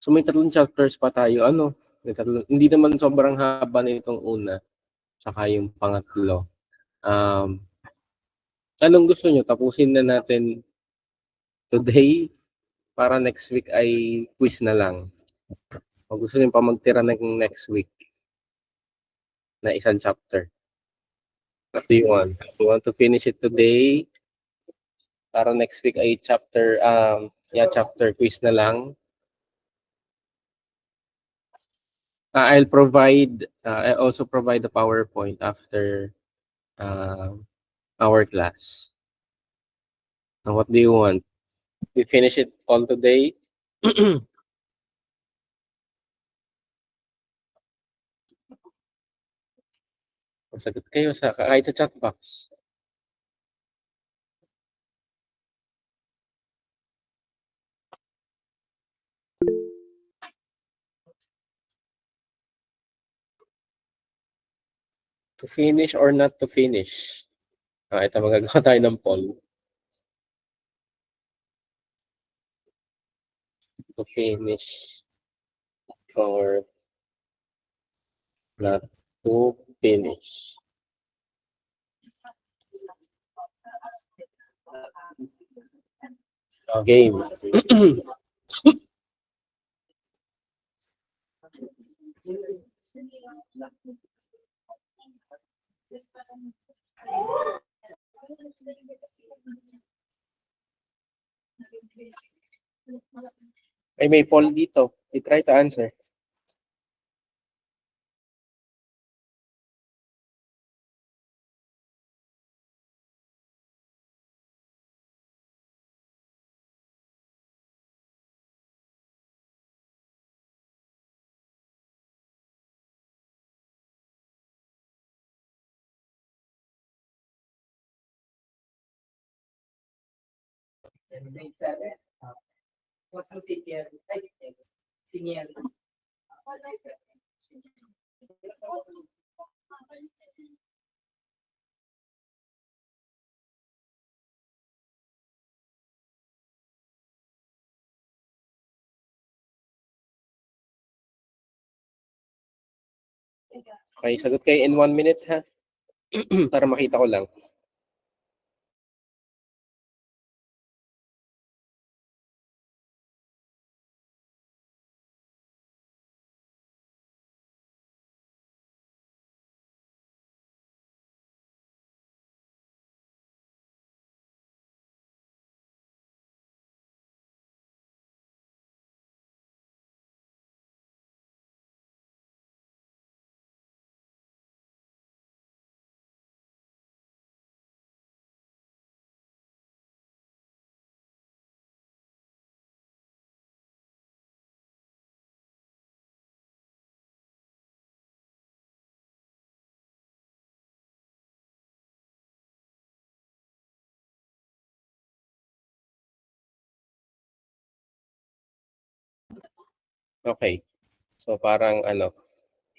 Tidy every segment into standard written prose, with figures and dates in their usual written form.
So may 3 chapters pa tayo. Hindi naman sobrang haba na itong una, saka yung pangatlo. Anong gusto nyo? Tapusin na natin today para next week ay quiz na lang. O gusto nyo pa magtira ng next week na isang chapter? What do you want? You want to finish it today para next week ay chapter quiz na lang? I also provide the PowerPoint after our class. Now, what do you want? We finish it all today? Sagot kayo kahit sa chat box. To finish or not to finish? Ito magagawa tayo ng poll. To finish or not to finish. Okay. Ay, may poll dito. I-try to answer. Grade 7. What's the CPL? Senior. Okay, sagot kayo in 1 minute ha. Para makita ko lang. Okay. So parang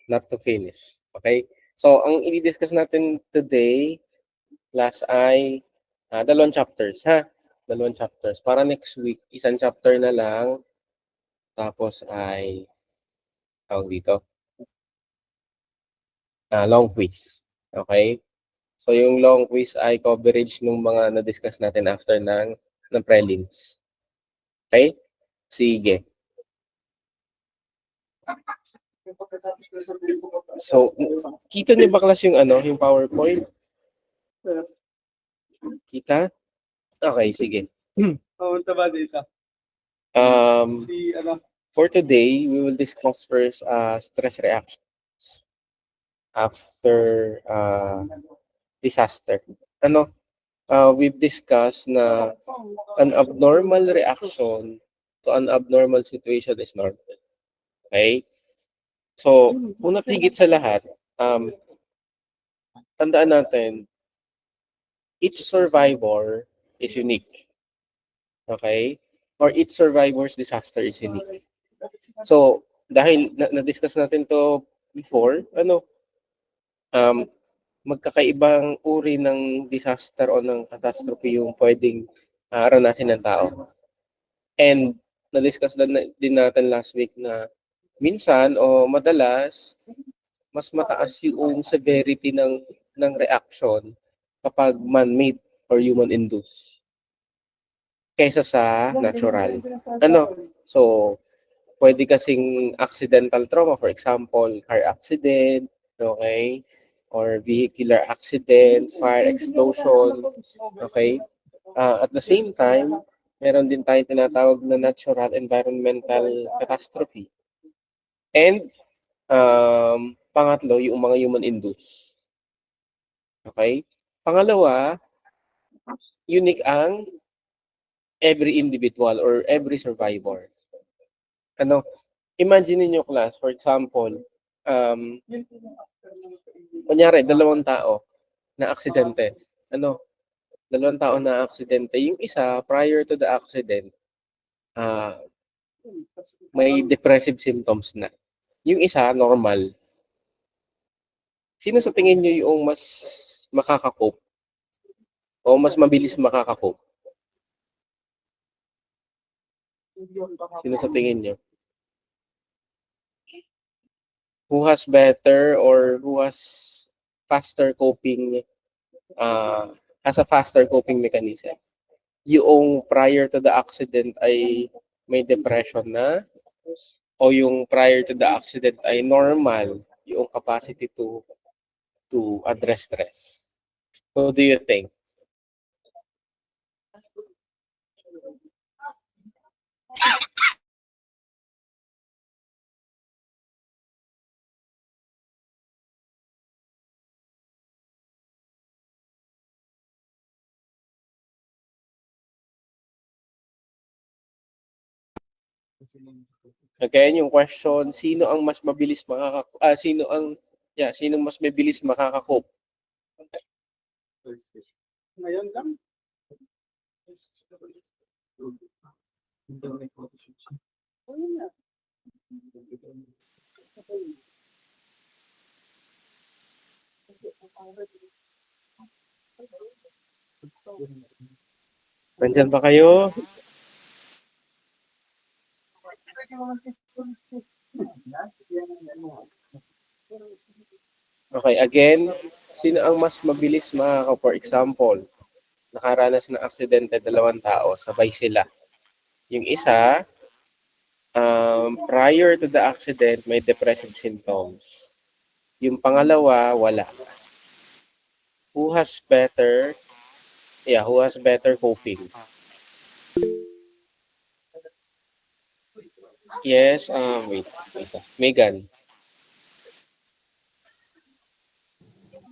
not to finish. Okay? So ang i-discuss natin today class ay 2 chapters ha. 2 chapters. Para next week, isang chapter na lang. Tapos ay tawag dito. Long quiz. Okay? So yung long quiz ay coverage ng mga na-discuss natin after ng prelims. Okay? Sige. So, kita niyo ba class yung yung PowerPoint? Kita? Okay, sige. Ba dito? For today, we will discuss first stress reactions after disaster. We've discussed na an abnormal reaction to an abnormal situation is normal. Okay? So, una't higit sa lahat, tandaan natin, each survivor is unique. Okay? Or each survivor's disaster is unique. So, dahil na-discuss natin to before, magkakaibang uri ng disaster o ng catastrophe yung pwedeng ranasin ng tao. And na-discuss din natin last week na minsan o madalas mas mataas yung severity ng reaction kapag man-made or human-induced kaysa sa natural. Ano? So, pwede kasing accidental trauma, for example, car accident, okay? Or vehicular accident, fire explosion, okay? At the same time, meron din tayong tinatawag na natural environmental catastrophe. And pangatlo, yung mga human-induced. Okay? Pangalawa, unique ang every individual or every survivor. Ano, imagine niyo class, for example, kunyari, 2 tao na aksidente. Ano, 2 tao na aksidente. Yung isa, prior to the accident, may depressive symptoms na. Yung isa, normal. Sino sa tingin niyo yung mas makaka-cope o mas mabilis makaka-cope? Sino sa tingin niyo? Who has better or who has faster coping, has a faster coping mechanism? Yung prior to the accident ay may depression na o yung prior to the accident ay normal yung capacity to address stress? What do you think? Again, yung question, sino ang mas mabilis sino mas mabilis makaka-cope? Ngayon lang. Nandyan ba kayo? Okay, again, sino ang mas mabilis makaka, for example, nakaranas ng aksidente 2 tao, sabay sila. Yung isa, prior to the accident, may depressive symptoms. Yung pangalawa, wala. Who has better coping? Yes, wait. Megan.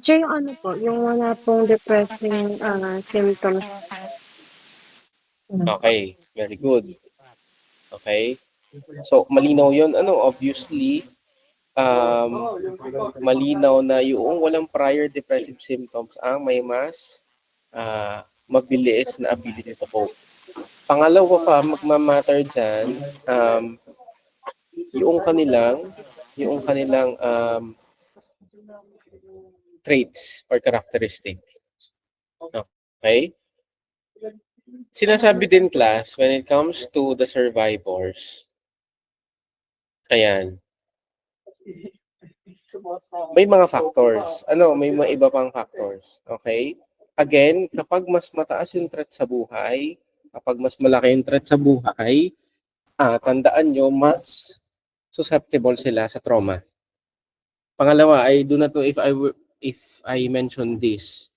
Sir, yung ano po, yung wala pong depressing symptoms. Okay, very good. Okay. So, malinaw yun. Obviously, malinaw na yung walang prior depressive symptoms ang may mas mabilis na ability to cope. Pangalawa pa, magmamatter dyan, yung kanilang traits or characteristic. Okay? Sinasabi din class, when it comes to the survivors, ayan, may mga factors. May mga iba pang factors. Okay? Again, kapag mas mataas yung threat sa buhay, kapag mas malaki yung threat sa buhay, tandaan nyo, mas susceptible sila sa trauma. Pangalawa, I do not know if I mention this.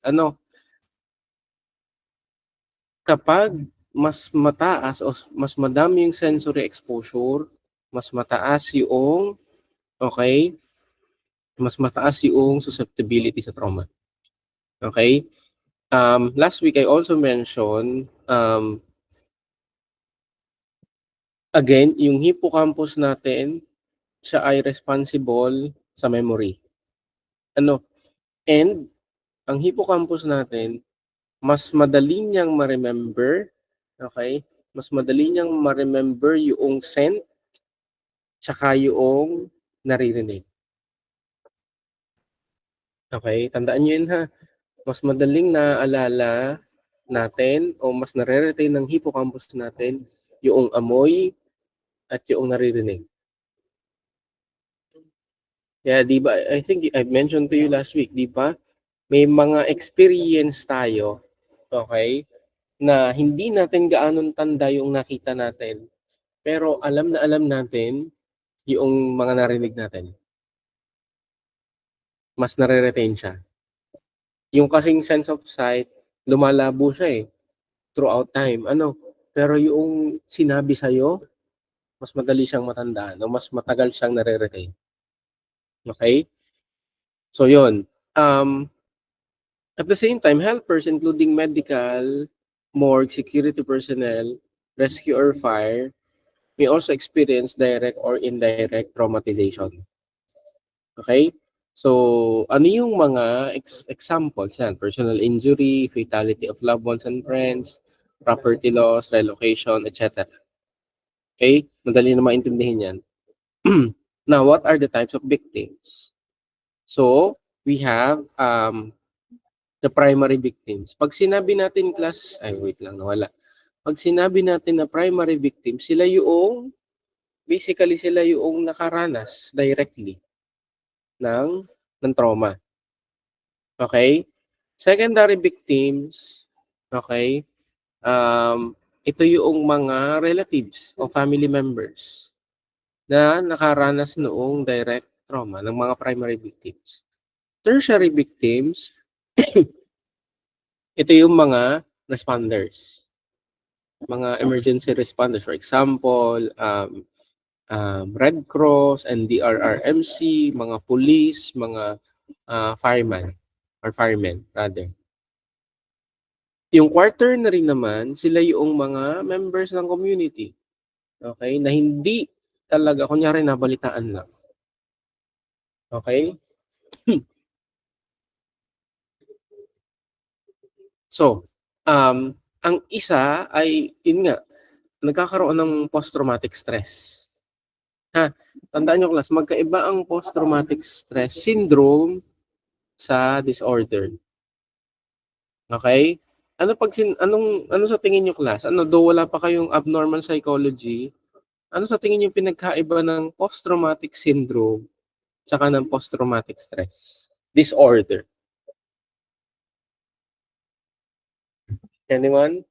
Kapag mas mataas o mas madami yung sensory exposure, mas mataas yung mas mataas yung susceptibility sa trauma. Okay? Last week, I also mentioned, again, yung hippocampus natin, siya ay responsible sa memory. And, ang hippocampus natin, mas madali niyang ma-remember, okay? Mas madali niyang ma-remember yung scent, tsaka yung naririnig. Okay? Tandaan niyo yun ha. Mas madaling naaalala natin o mas nare-retain ng hippocampus natin yung amoy at yung naririnig. Kaya di ba, I think I mentioned to you last week, di ba? May mga experience tayo, okay, na hindi natin gaanong tanda yung nakita natin. Pero alam na alam natin yung mga narinig natin. Mas nare-retain siya. Yung kasing sense of sight, lumalabo siya throughout time. Pero yung sinabi sa'yo, mas madali siyang matandaan o mas matagal siyang nare-retain. Okay? So, yun. At the same time, helpers including medical, morgue, security personnel, rescue or fire may also experience direct or indirect traumatization. Okay? So, ano yung mga examples yan? Personal injury, fatality of loved ones and friends, property loss, relocation, etc. Okay? Madali na maintindihan yan. Now, what are the types of victims? So, we have the primary victims. Pag sinabi natin class, wait lang, nawala. Pag sinabi natin na primary victims, basically sila yung nakaranas directly ng trauma. Okay? Secondary victims, okay? Ito yung mga relatives o family members na nakaranas noong direct trauma ng mga primary victims. Tertiary victims, ito yung mga responders. Mga emergency responders. For example, Red Cross, NDRRMC, mga police, mga firemen rather. Yung quaternary naman, sila yung mga members ng community. Okay? Na hindi talaga, kunyari nabalitaan lang. Okay? So, ang isa ay, yun nga, nagkakaroon ng post-traumatic stress. Tandaan nyo class, magkaiba ang post-traumatic stress syndrome sa disorder. Okay? Ano sa tingin nyo class? Though wala pa kayong abnormal psychology, ano sa tingin nyo pinagkaiba ng post-traumatic syndrome tsaka ng post-traumatic stress disorder? Anyone?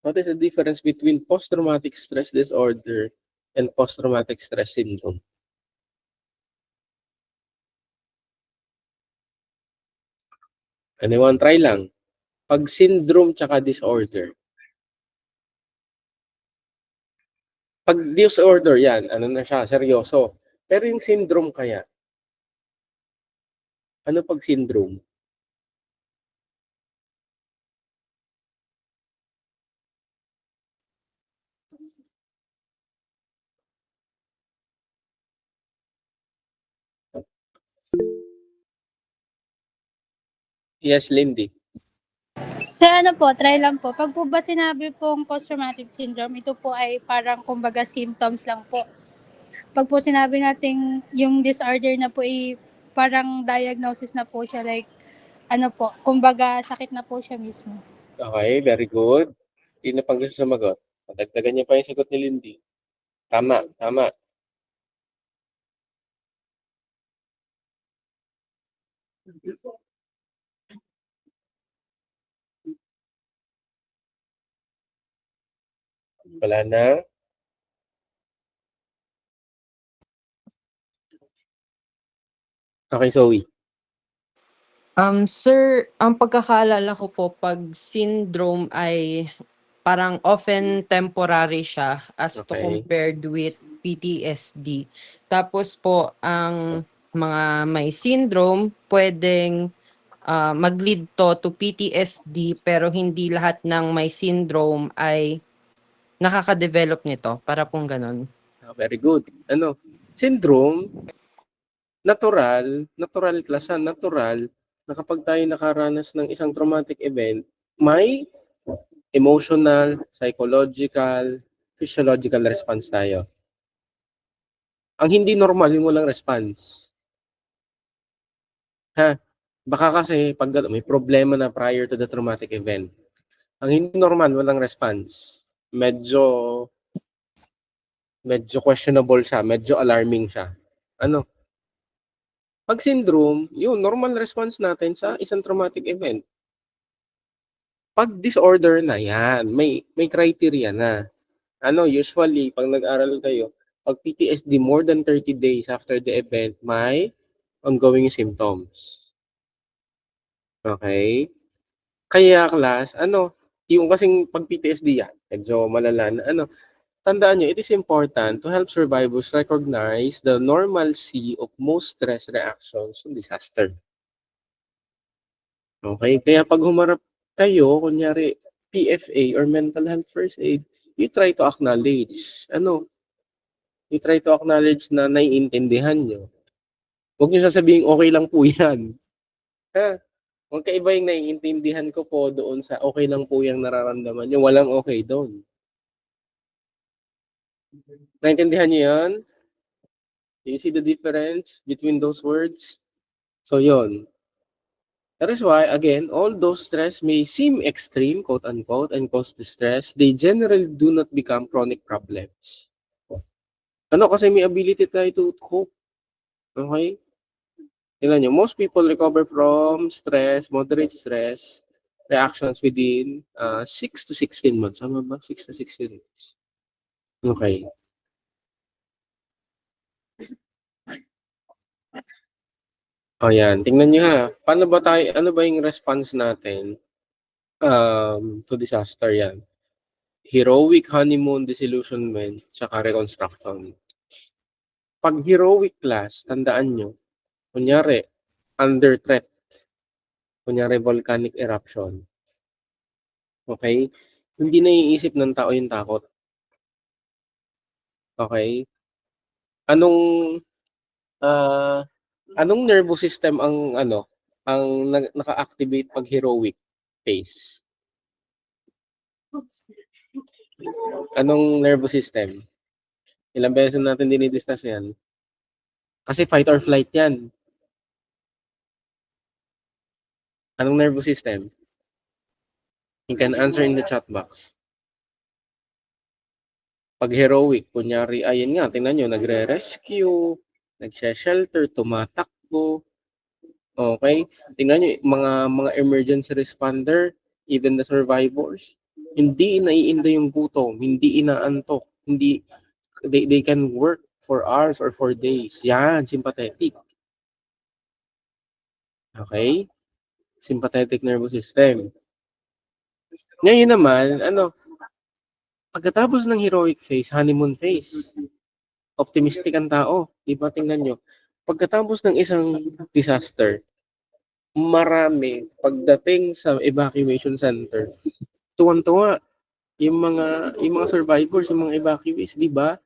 What is the difference between post-traumatic stress disorder and post-traumatic stress syndrome? Anyone? Try lang. Pag syndrome tsaka disorder. Pag disorder, yan, ano na siya, seryoso. Pero yung syndrome kaya, ano pag syndrome? Yes, Lindy. Sir, try lang po. Pag po ba sinabi pong post-traumatic syndrome, ito po ay parang kumbaga symptoms lang po. Pag po sinabi natin yung disorder na po ay parang diagnosis na po siya, like kumbaga sakit na po siya mismo. Okay, very good. Sino pang gusto sumagot? Padagdagan niyo pa yung sagot ni Lindy. Tama, tama. Wala na. Okay, Zoe. Sir, ang pagkakaalala ko po, pag syndrome ay parang often temporary siya as to Okay. compared with PTSD. Tapos po, ang mga may syndrome, pwedeng mag-lead to PTSD, pero hindi lahat ng may syndrome ay nakaka-develop nito. Para pong ganun. Very good. Syndrome, natural class, natural na kapag tayo nakaranas ng isang traumatic event, may emotional, psychological, physiological response tayo. Ang hindi normal, yung walang response. Baka kasi pag may problema na prior to the traumatic event. Ang hindi normal, walang response. medyo questionable siya, medyo alarming siya. Ano? Pag syndrome, yun, normal response natin sa isang traumatic event. Pag disorder na yan, may criteria na. Ano, usually, pag nag-aral kayo, pag PTSD more than 30 days after the event, may ongoing symptoms. Okay? Kaya class, yung kasing pag PTSD yan, medyo malala na, tandaan nyo, it is important to help survivors recognize the normalcy of most stress reactions in disaster. Okay? Kaya pag humarap kayo, kunyari, PFA or mental health first aid, you try to acknowledge, you try to acknowledge na naiintindihan nyo. Huwag nyo sasabihin, okay lang po yan. Ha? Huwag kaiba yung naiintindihan ko po doon sa okay lang po yung nararamdaman nyo. Walang okay doon. Naintindihan nyo yan? Do you see the difference between those words? So, yon. That is why, again, all those stress may seem extreme, quote-unquote, and cause distress. They generally do not become chronic problems. Kasi may ability tayo to cope. Okay? Tingnan nyo, most people recover from stress, moderate stress, reactions within 6 to 16 months. Tama ba? 6 to 16 months. Okay. O yan, tingnan nyo ha. Ano ba yung response natin to disaster yan? Heroic, honeymoon, disillusionment, tsaka reconstruction. Pag heroic class, tandaan nyo, kunyari, under threat, kunyari volcanic eruption. Okay? Hindi naiisip ng tao yung takot. Okay? Anong nervous system ang naka-activate pag heroic phase? Anong nervous system? Ilang beses natin dinidiscuss yan? Kasi fight or flight yan. Anong nervous system? You can answer in the chat box. Pag heroic, kunyari, ayun nga, tingnan nyo, nagre-rescue, nag-shelter, tumatakbo. Okay? Tingnan nyo, mga emergency responder, even the survivors, hindi naiinda yung gutom, hindi inaantok, they can work for hours or for days. Yan, sympathetic. Okay? Sympathetic nervous system. Ngayon naman, pagkatapos ng heroic phase, honeymoon phase, optimistic ang tao. Di ba? Tingnan nyo. Pagkatapos ng isang disaster, marami, pagdating sa evacuation center, tuwan-tuwa yung mga survivors, yung mga evacuees, di ba?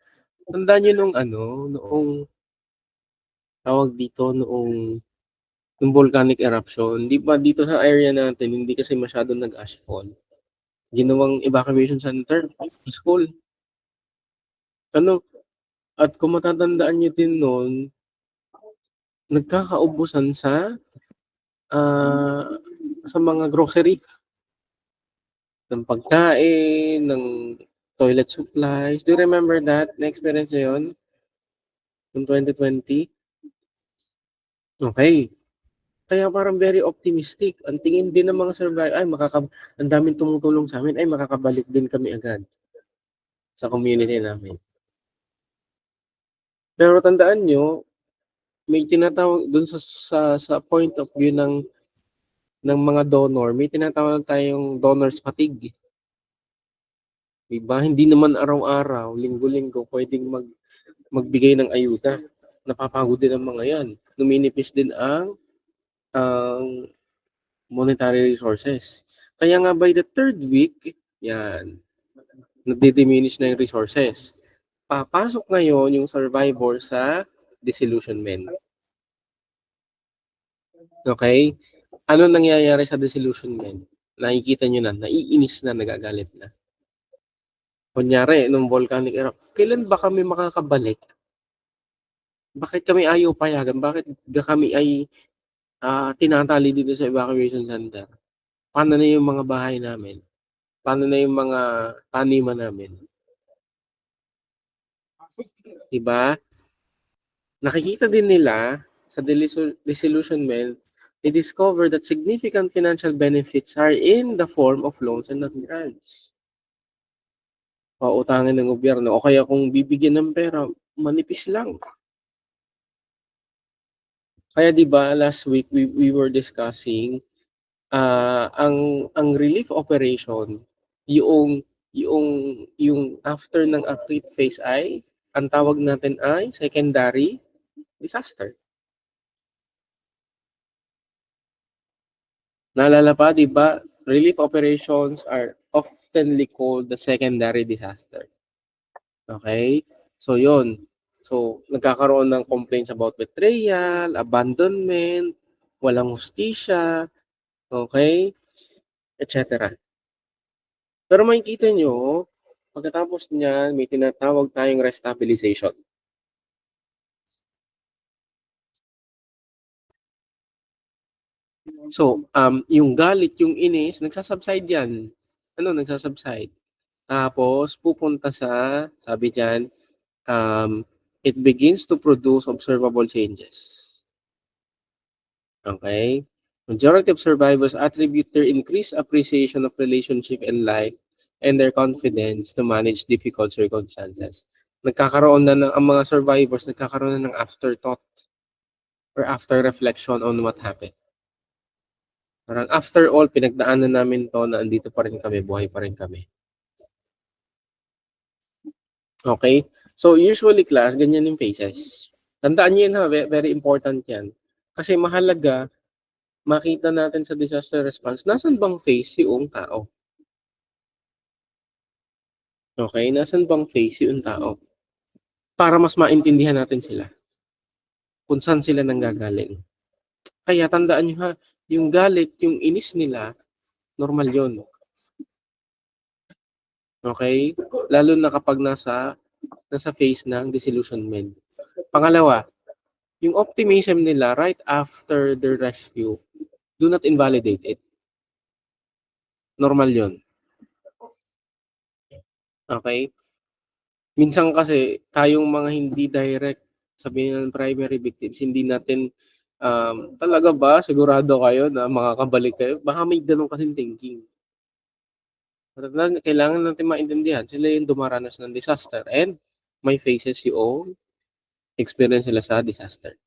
Tandaan nyo noong tawag dito, noong volcanic eruption, di ba dito sa area natin, hindi kasi masyadong nag-ashfall. Ginawang evacuation center, school. At kung matatandaan nyo din noon, nagkakaubusan sa mga grocery. Ng pagkain, ng toilet supplies. Do you remember that? Na-experience nyo yun? Noong 2020? Okay. Kaya parang very optimistic. Ang tingin din ng mga survivor, ang daming tumutulong sa amin, makakabalik din kami agad sa community namin. Pero tandaan nyo, may tinatawag dun sa point of view ng mga donor, may tinatawag tayong donors fatigue. Diba? Hindi naman araw-araw, linggo-linggo, pwedeng magbigay ng ayuda. Napapagod din ang mga yan. Numinipis din ang monetary resources. Kaya nga by the third week, yan, nagdi-diminish na yung resources. Papasok ngayon yung survivor sa disillusionment. Okay? Ano nangyayari sa disillusionment? Nakikita nyo na, naiinis na, nagagalit na. Kunyari, nung volcanic eruption, kailan ba kami makakabalik? Bakit kami ayaw payagan? Bakit kami ay tinatali dito sa evacuation center? Paano na yung mga bahay namin? Paano na yung mga taniman namin? Diba? Nakikita din nila sa disillusionment, they discover that significant financial benefits are in the form of loans and not grants. Pautangin ng gobyerno. O kaya kung bibigyan ng pera, manipis lang. Kaya 'di ba last week we were discussing ang relief operation yung after ng acute phase ay ang tawag natin ay secondary disaster. Naalala pa 'di ba relief operations are oftenly called the secondary disaster. Okay? So 'yon. So nagkakaroon ng complaints about betrayal, abandonment, walang hustisya, okay, etc. Pero makikita nyo, pagkatapos niyan, may tinatawag tayong restabilization. So, yung galit, yung inis, nagsasubside yan. Ano, nagsasubside. Tapos, pupunta sa, sabi dyan, it begins to produce observable changes. Okay? Majority of survivors attribute their increased appreciation of relationship and life and their confidence to manage difficult circumstances. Nagkakaroon na ng, ang mga survivors, nagkakaroon na ng afterthought or after reflection on what happened. Parang after all, pinagdaanan namin to na andito pa rin kami, buhay pa rin kami. Okay? So usually class, ganyan yung phases. Tandaan niyo yun ha, very important yan. Kasi mahalaga, makita natin sa disaster response, nasan bang phase yung tao? Okay? Nasan bang phase yung tao? Para mas maintindihan natin sila. Kung saan sila nanggagaling. Kaya tandaan nyo ha, yung galit, yung inis nila, normal yon. Okay? Lalo na kapag nasa phase ng disillusionment. Pangalawa, yung optimism nila right after the rescue, do not invalidate it. Normal yon. Okay? Minsan kasi, tayong mga hindi direct, sabihin ng primary victims, hindi natin, talaga ba, sigurado kayo na makakabalik kayo? Baka may ganun kasing thinking. Kailangan natin maintindihan, sila yung dumaranas ng disaster and may phases yung experience nila sa disaster.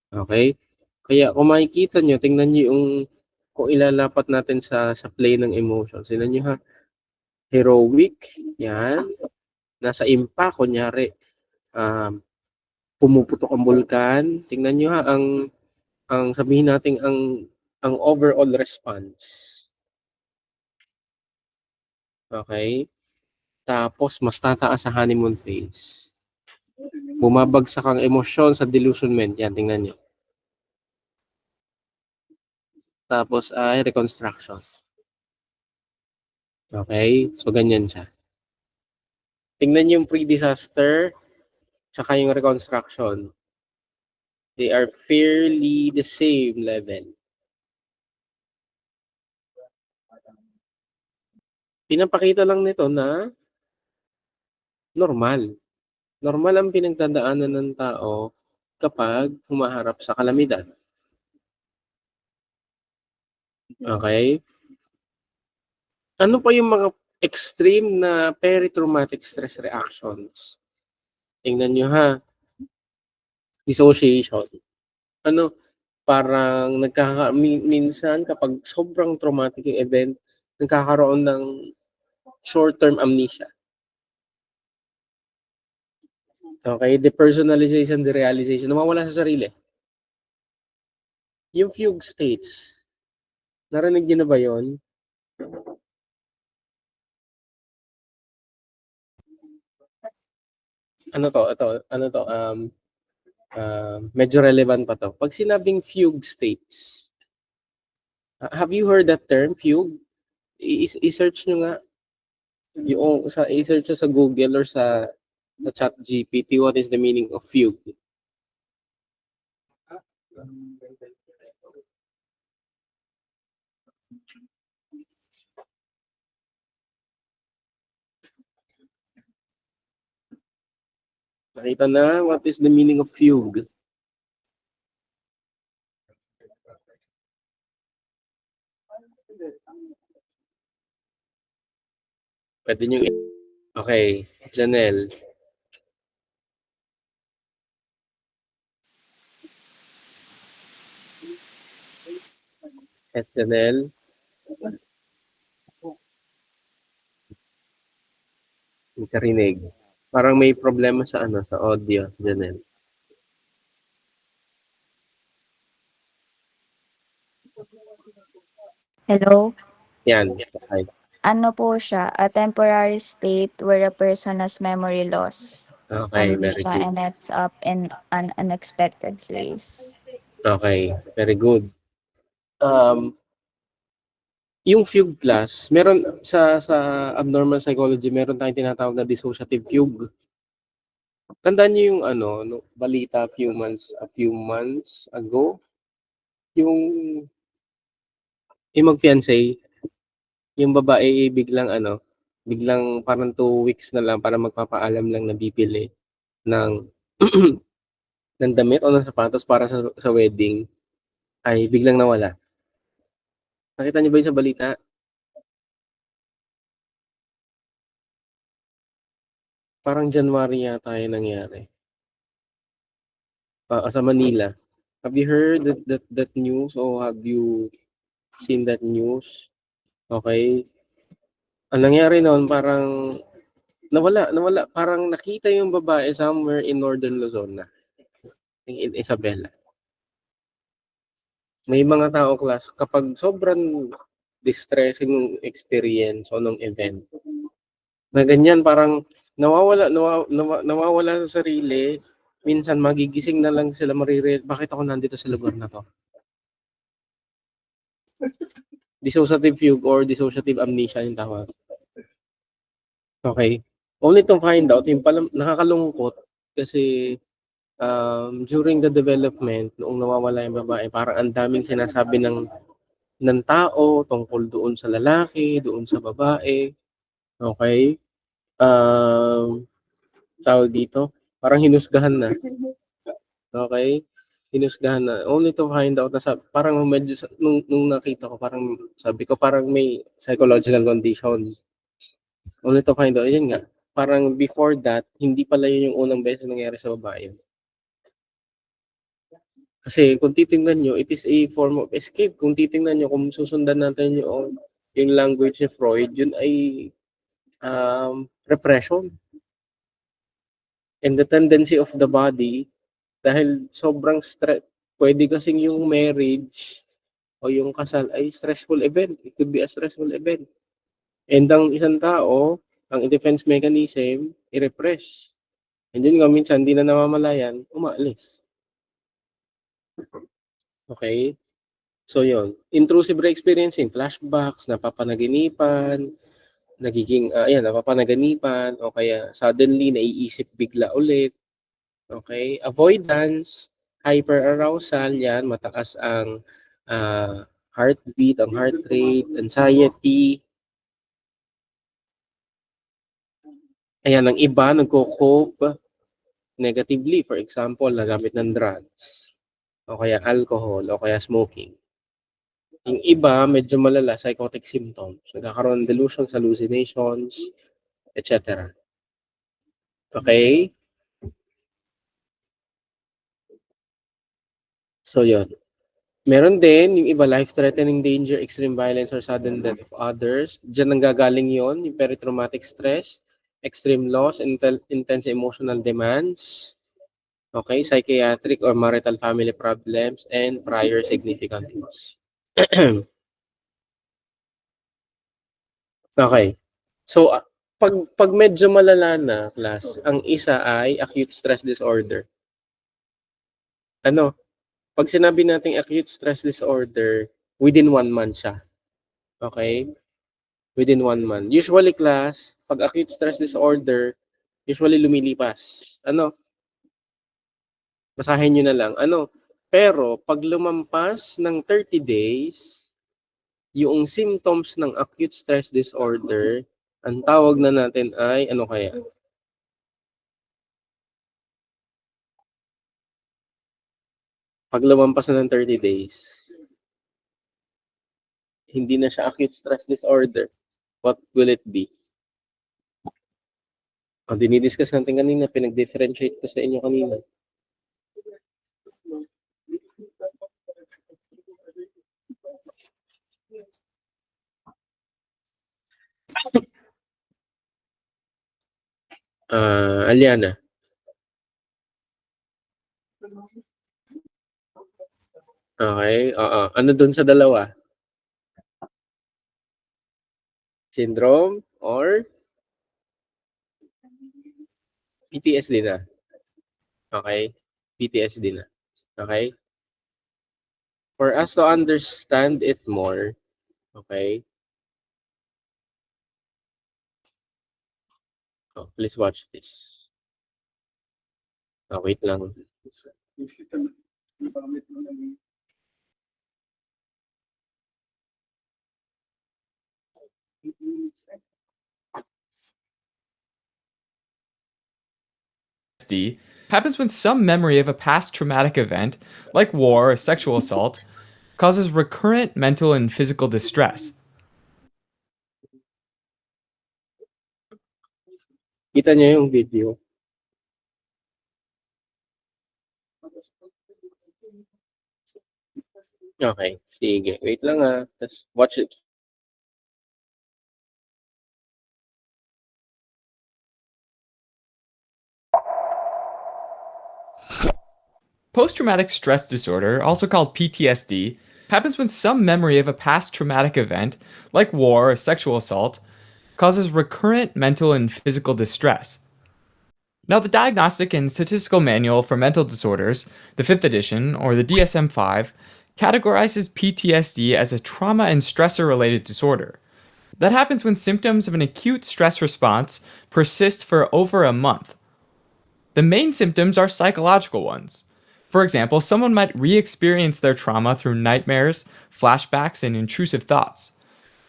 Okay? Kaya kung makikita nyo, tingnan nyo yung, kung ilalapat natin sa plane ng emotions, tingnan nyo ha, heroic, yan, nasa impact, kunyari, pumuputok ang bulkan, tingnan nyo ha, ang sabihin natin, ang overall response. Okay? Tapos, mas tataas sa honeymoon phase. Bumabagsak ang emosyon sa delusionment. Yan, tingnan nyo. Tapos, ay reconstruction. Okay? So, ganyan siya. Tingnan nyo yung pre-disaster tsaka yung reconstruction. They are fairly the same level. Pinapakita lang nito na normal. Normal ang pinagdadaanan ng tao kapag humaharap sa kalamidad. Okay? Ano pa yung mga extreme na peri-traumatic stress reactions? Tingnan nyo ha. Dissociation. Ano, parang minsan kapag sobrang traumatic yung event, nagkakaroon ng short-term amnesia. Okay, depersonalization, derealization, nawawala sa sarili. Yung fugue states, narinig niyo na ba yun? Medyo relevant pa to. Pag sinabing fugue states, have you heard that term, fugue? I-search nyo nga. I-search nyo sa Google or sa ChatGPT, what is the meaning of fugue? Nakita na, what is the meaning of fugue? Pwede nyo Okay, Janelle. Yes, Janelle. Hindi ka rinig. Parang may problema sa sa audio, Janelle. Hello? Yan. Okay. Ano po siya? A temporary state where a person has memory loss. Okay, very Amnesia good. and ends up in an unexpected place. Okay, very good. Yung fugue class, meron sa abnormal psychology, meron tayong tinatawag na dissociative fugue. Tandaan niyo yung no, balita a few months ago, yung mag-fiancé, yung babae biglang parang 2 weeks na lang para magpapaalam lang na bibili ng ng damit o ng sapatos para sa wedding ay biglang nawala. Nakita niyo ba yung sa balita? Parang January yata yung nangyari. Sa Manila. Have you heard that news or have you seen that news? Okay. Ang nangyari noon parang nawala. Parang nakita yung babae somewhere in Northern Luzon na. In Isabela. May mga tao class kapag sobrang distressing ng experience o ng event na ganyan parang nawawala sa sarili, minsan magigising na lang sila bakit ako nandito sa lugar na to? Dissociative fugue or dissociative amnesia yung tawag. Okay. Only to find out, yung pala nakakalungkot kasi during the development, noong nawawala yung babae, parang ang daming sinasabi ng tao tungkol doon sa lalaki, doon sa babae. Okay? Tawag dito, parang hinusgahan na. Okay? Hinusgahan na. Only to find out na parang medyo, nung nakita ko, parang sabi ko, parang may psychological condition. Only to find out, yun nga, parang before that, hindi pala yun yung unang beses na nangyari sa babae. Kasi kung titingnan nyo, it is a form of escape. Kung titingnan nyo, kung susundan natin yung language ni Freud, yun ay repression. And the tendency of the body, dahil sobrang stress, pwede kasing yung marriage o yung kasal ay stressful event. It could be a stressful event. And ang isang tao, ang defense mechanism, i-repress. And yun nga, minsan, hindi na namamalayan, umaalis. Okay? So, yun. Intrusive re-experiencing, flashbacks, napapanaginipan, napapanaginipan, o kaya suddenly, naiisip bigla ulit. Okay? Avoidance, hyperarousal, yan, mataas ang heartbeat, ang heart rate, anxiety. Ayan, ang iba, nagko-cope negatively. For example, nagamit ng drugs, o kaya alcohol, o kaya smoking. Yung iba, medyo malala, psychotic symptoms. Nagkakaroon ng delusions, hallucinations, etc. Okay? So, yun. Meron din, yung iba, life-threatening danger, extreme violence, or sudden death of others. Diyan nanggagaling yon, yung peritraumatic stress, extreme loss, intense emotional demands, okay, psychiatric or marital family problems, and prior significant loss. Okay. So, pag medyo malala na, class, ang isa ay acute stress disorder. Pag sinabi nating acute stress disorder, within 1 month siya. Okay? Within 1 month. Usually, class, pag acute stress disorder, usually lumilipas. Basahin nyo na lang. Pero, pag lumampas ng 30 days, yung symptoms ng acute stress disorder, ang tawag na natin ay, ano kaya? Pag lumampas na ng 30 days, hindi na siya acute stress disorder. What will it be? Dinidiscuss natin kanina, pinag-differentiate ko sa inyo kanina. Aliana. Okay, oo. Ano dun sa dalawa? Syndrome or PTSD na? Okay? PTSD na. Okay? For us to understand it more, okay? Oh, please watch this. Wait lang. PTSD happens when some memory of a past traumatic event, like war or sexual assault, causes recurrent mental and physical distress. Kita niyo yung video. Okay, sige. Wait lang Just watch it. Post-traumatic stress disorder, also called PTSD, happens when some memory of a past traumatic event, like war or sexual assault, causes recurrent mental and physical distress. Now, the Diagnostic and Statistical Manual for Mental Disorders, the 5th edition, or the DSM-5, categorizes PTSD as a trauma and stressor-related disorder. That happens when symptoms of an acute stress response persist for over a month. The main symptoms are psychological ones. For example, someone might re-experience their trauma through nightmares, flashbacks, and intrusive thoughts.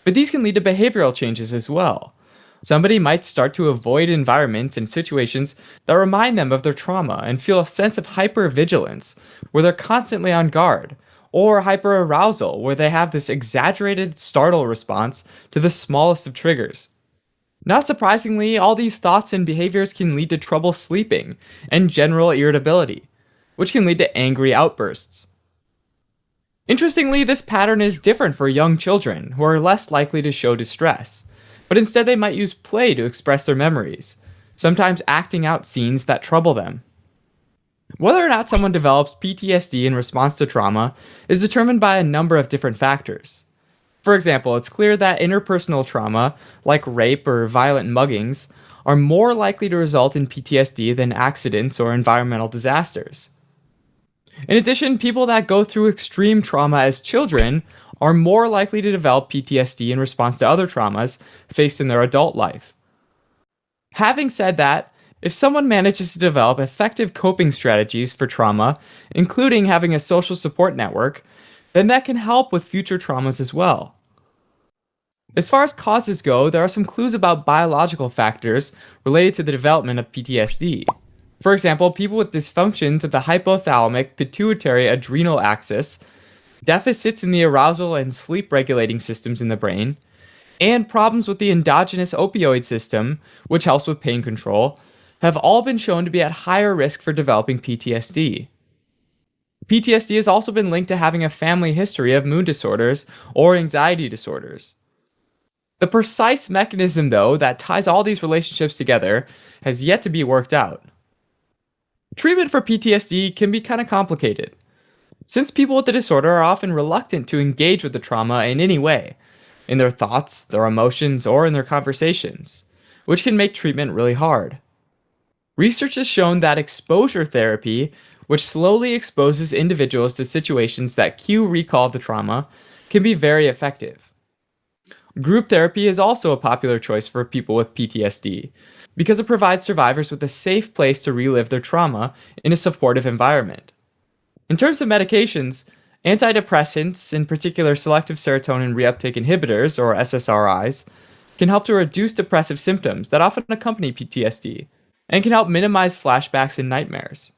But these can lead to behavioral changes as well. Somebody might start to avoid environments and situations that remind them of their trauma and feel a sense of hypervigilance, where they're constantly on guard, or hyperarousal, where they have this exaggerated startle response to the smallest of triggers. Not surprisingly, all these thoughts and behaviors can lead to trouble sleeping and general irritability, which can lead to angry outbursts. Interestingly, this pattern is different for young children, who are less likely to show distress, but instead they might use play to express their memories, sometimes acting out scenes that trouble them. Whether or not someone develops PTSD in response to trauma is determined by a number of different factors. For example, it's clear that interpersonal trauma, like rape or violent muggings, are more likely to result in PTSD than accidents or environmental disasters. In addition, people that go through extreme trauma as children are more likely to develop PTSD in response to other traumas faced in their adult life. Having said that, if someone manages to develop effective coping strategies for trauma, including having a social support network, then that can help with future traumas as well. As far as causes go, there are some clues about biological factors related to the development of PTSD. For example, people with dysfunctions of the hypothalamic pituitary adrenal axis, deficits in the arousal and sleep regulating systems in the brain, and problems with the endogenous opioid system, which helps with pain control, have all been shown to be at higher risk for developing PTSD. PTSD has also been linked to having a family history of mood disorders or anxiety disorders. The precise mechanism, though, that ties all these relationships together has yet to be worked out. Treatment for PTSD can be kind of complicated, since people with the disorder are often reluctant to engage with the trauma in any way, in their thoughts, their emotions, or in their conversations, which can make treatment really hard. Research has shown that exposure therapy, which slowly exposes individuals to situations that cue recall of the trauma, can be very effective. Group therapy is also a popular choice for people with PTSD, because it provides survivors with a safe place to relive their trauma in a supportive environment. In terms of medications, antidepressants, in particular selective serotonin reuptake inhibitors, or SSRIs, can help to reduce depressive symptoms that often accompany PTSD, and can help minimize flashbacks and nightmares.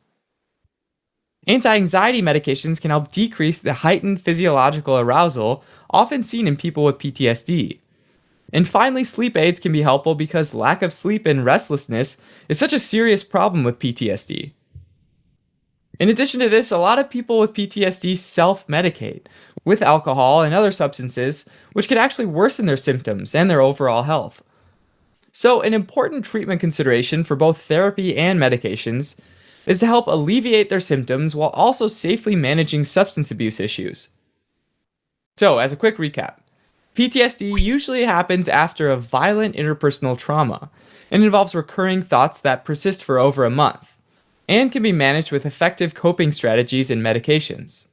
Anti-anxiety medications can help decrease the heightened physiological arousal often seen in people with PTSD. And finally, sleep aids can be helpful because lack of sleep and restlessness is such a serious problem with PTSD. In addition to this, a lot of people with PTSD self-medicate with alcohol and other substances, which can actually worsen their symptoms and their overall health. So, an important treatment consideration for both therapy and medications is to help alleviate their symptoms while also safely managing substance abuse issues. So, as a quick recap, PTSD usually happens after a violent interpersonal trauma and involves recurring thoughts that persist for over a month and can be managed with effective coping strategies and medications.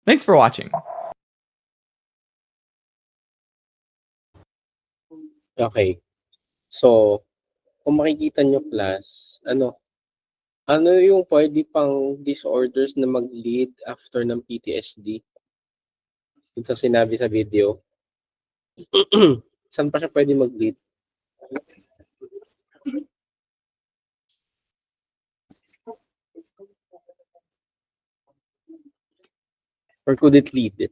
Thanks for watching. Okay. So, kung makikita nyo class, ano yung pwede pang disorders na mag-lead after ng PTSD? Yung sa sinabi sa video. Saan pa siya pwede mag-lead? Or could it lead?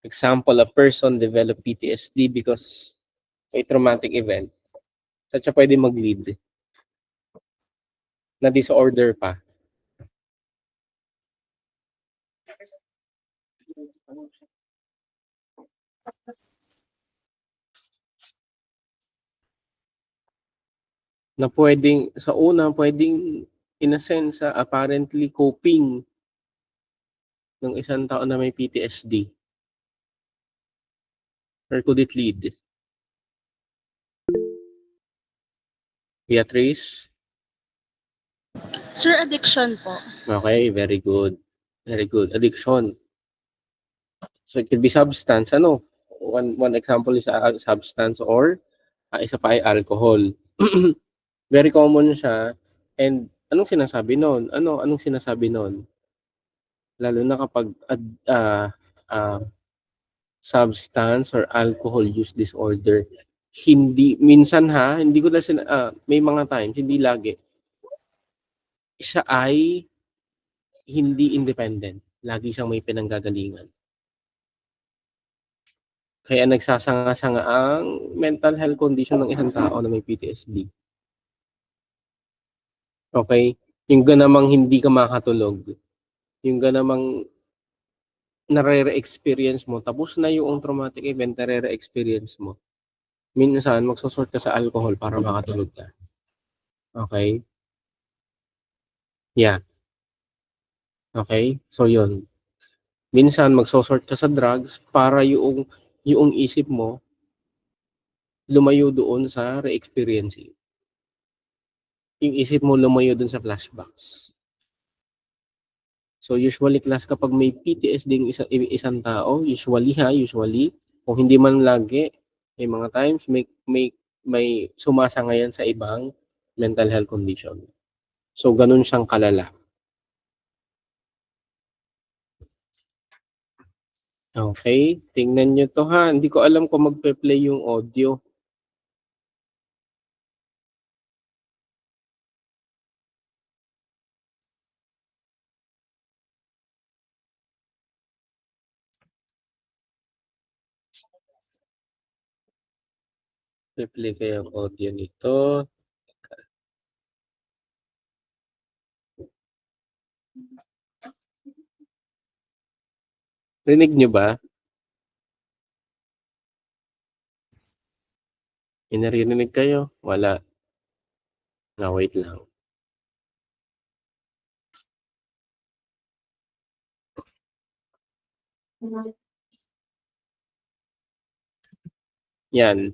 Example, a person developed PTSD because a traumatic event. Saan siya pwede mag-lead? Na disorder pa. Na pwedeng, sa una, pwedeng in a sense, apparently coping ng isang tao na may PTSD. Or could it lead? Beatrice? Sir, addiction po. Okay, very good. Very good. Addiction. So it could be substance. Ano? One example is substance or isa pa ay alcohol. Very common siya. And anong sinasabi nun? Anong sinasabi nun? Lalo na kapag substance or alcohol use disorder. Minsan hindi ko may mga times, hindi lagi. Siya ay hindi independent. Lagi siyang may pinanggagalingan. Kaya nagsasanga-sanga ang mental health condition ng isang tao na may PTSD. Okay? Yung ganamang hindi ka makatulog. Yung ganamang nare-experience mo. Tapos na yung traumatic event, nare-experience mo. Minsan, magsosort ka sa alcohol para makatulog ka. Okay? Yeah. Okay? So, yun. Minsan, magsosort ka sa drugs para yung isip mo lumayo doon sa re-experiencing. Yung isip mo lumayo doon sa flashbacks. So, usually, class, kapag may PTSD yung isang tao, usually, kung hindi man lagi, may mga times, may sumasangayan sa ibang mental health condition. So, ganun siyang kalala. Okay, tingnan nyo to ha. Hindi ko alam kung magpe-play yung audio. Pe-play kayo ang audio nito. Rinig nyo ba? May naririnig kayo? Wala. Wait lang. Yan.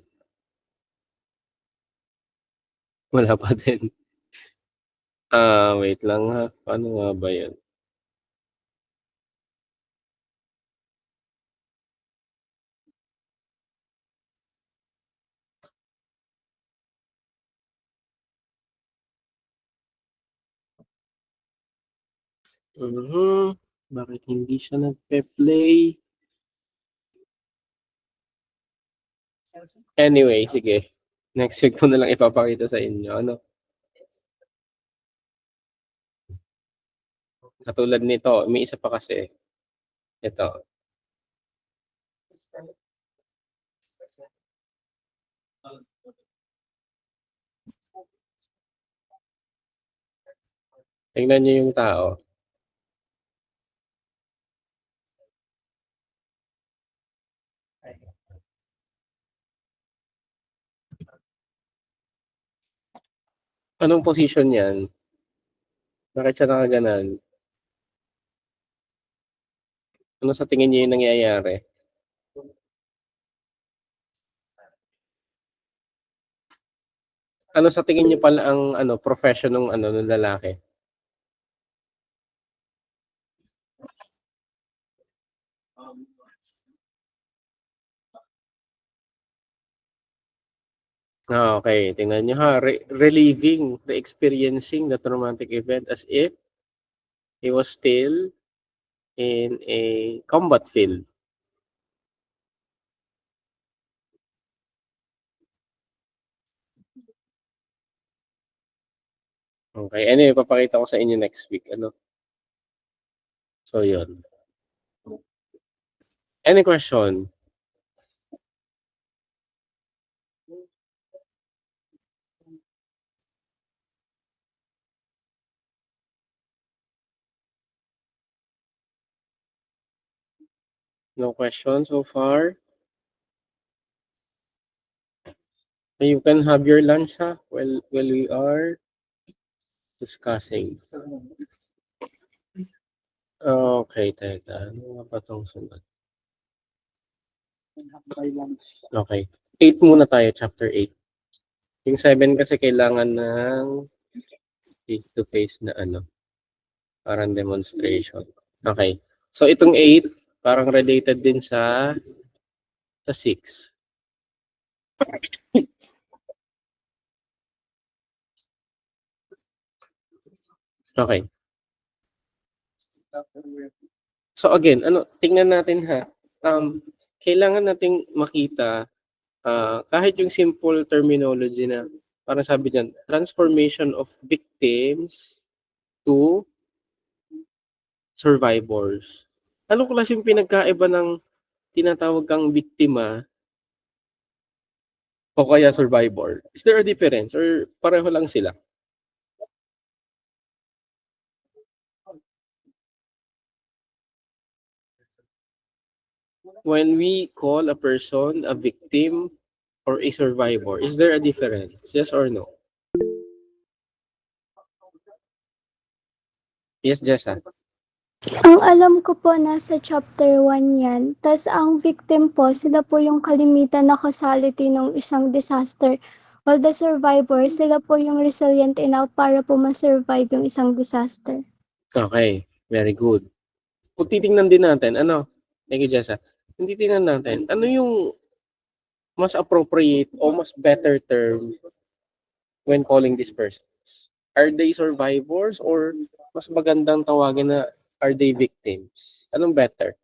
Wala pa din. Wait lang ha. Paano nga ba yan? Bakit hindi siya nagpe-play? Anyway, sige. Next week ko na lang ipapakita sa inyo. Ano? Katulad nito, may isa pa kasi. Ito. Tingnan niyo yung tao. Anong position niyan? Bakit siya nakaganan? Ano sa tingin niyo yung nangyayari? Ano sa tingin niyo pala ang profession ng ng lalaki? Okay. Tingnan niyo ha. Reliving, re-experiencing the traumatic event as if he was still in a combat field. Okay. Anyway, papakita ko sa inyo next week. So, yun. Any question? No question so far? You can have your lunch ha while we are discussing. Okay, teka. Ano nga ba itong sunod? Okay. 8 muna tayo, chapter 8. Yung 7 kasi kailangan ng face-to-face na parang demonstration. Okay. So, itong 8, parang related din sa 6. Okay. So again, tingnan natin ha. Kailangan nating makita kahit yung simple terminology na parang sabi niyan, transformation of victims to survivors. Ano klaseng pinagkaiba ng tinatawag kang biktima o kaya survivor? Is there a difference or pareho lang sila? When we call a person a victim or a survivor, is there a difference? Yes or no? Yes, Jessa. Ang alam ko po nasa chapter 1 yan. Tas ang victim po, sila po yung kalimitan na causality ng isang disaster. While the survivor, sila po yung resilient enough para po ma-survive yung isang disaster. Okay, very good. Kung titingnan din natin, thank you, Jessa. Kung titingnan natin, ano yung mas appropriate o mas better term when calling these persons? Are they survivors or mas magandang tawagin na are they victims? Anong better?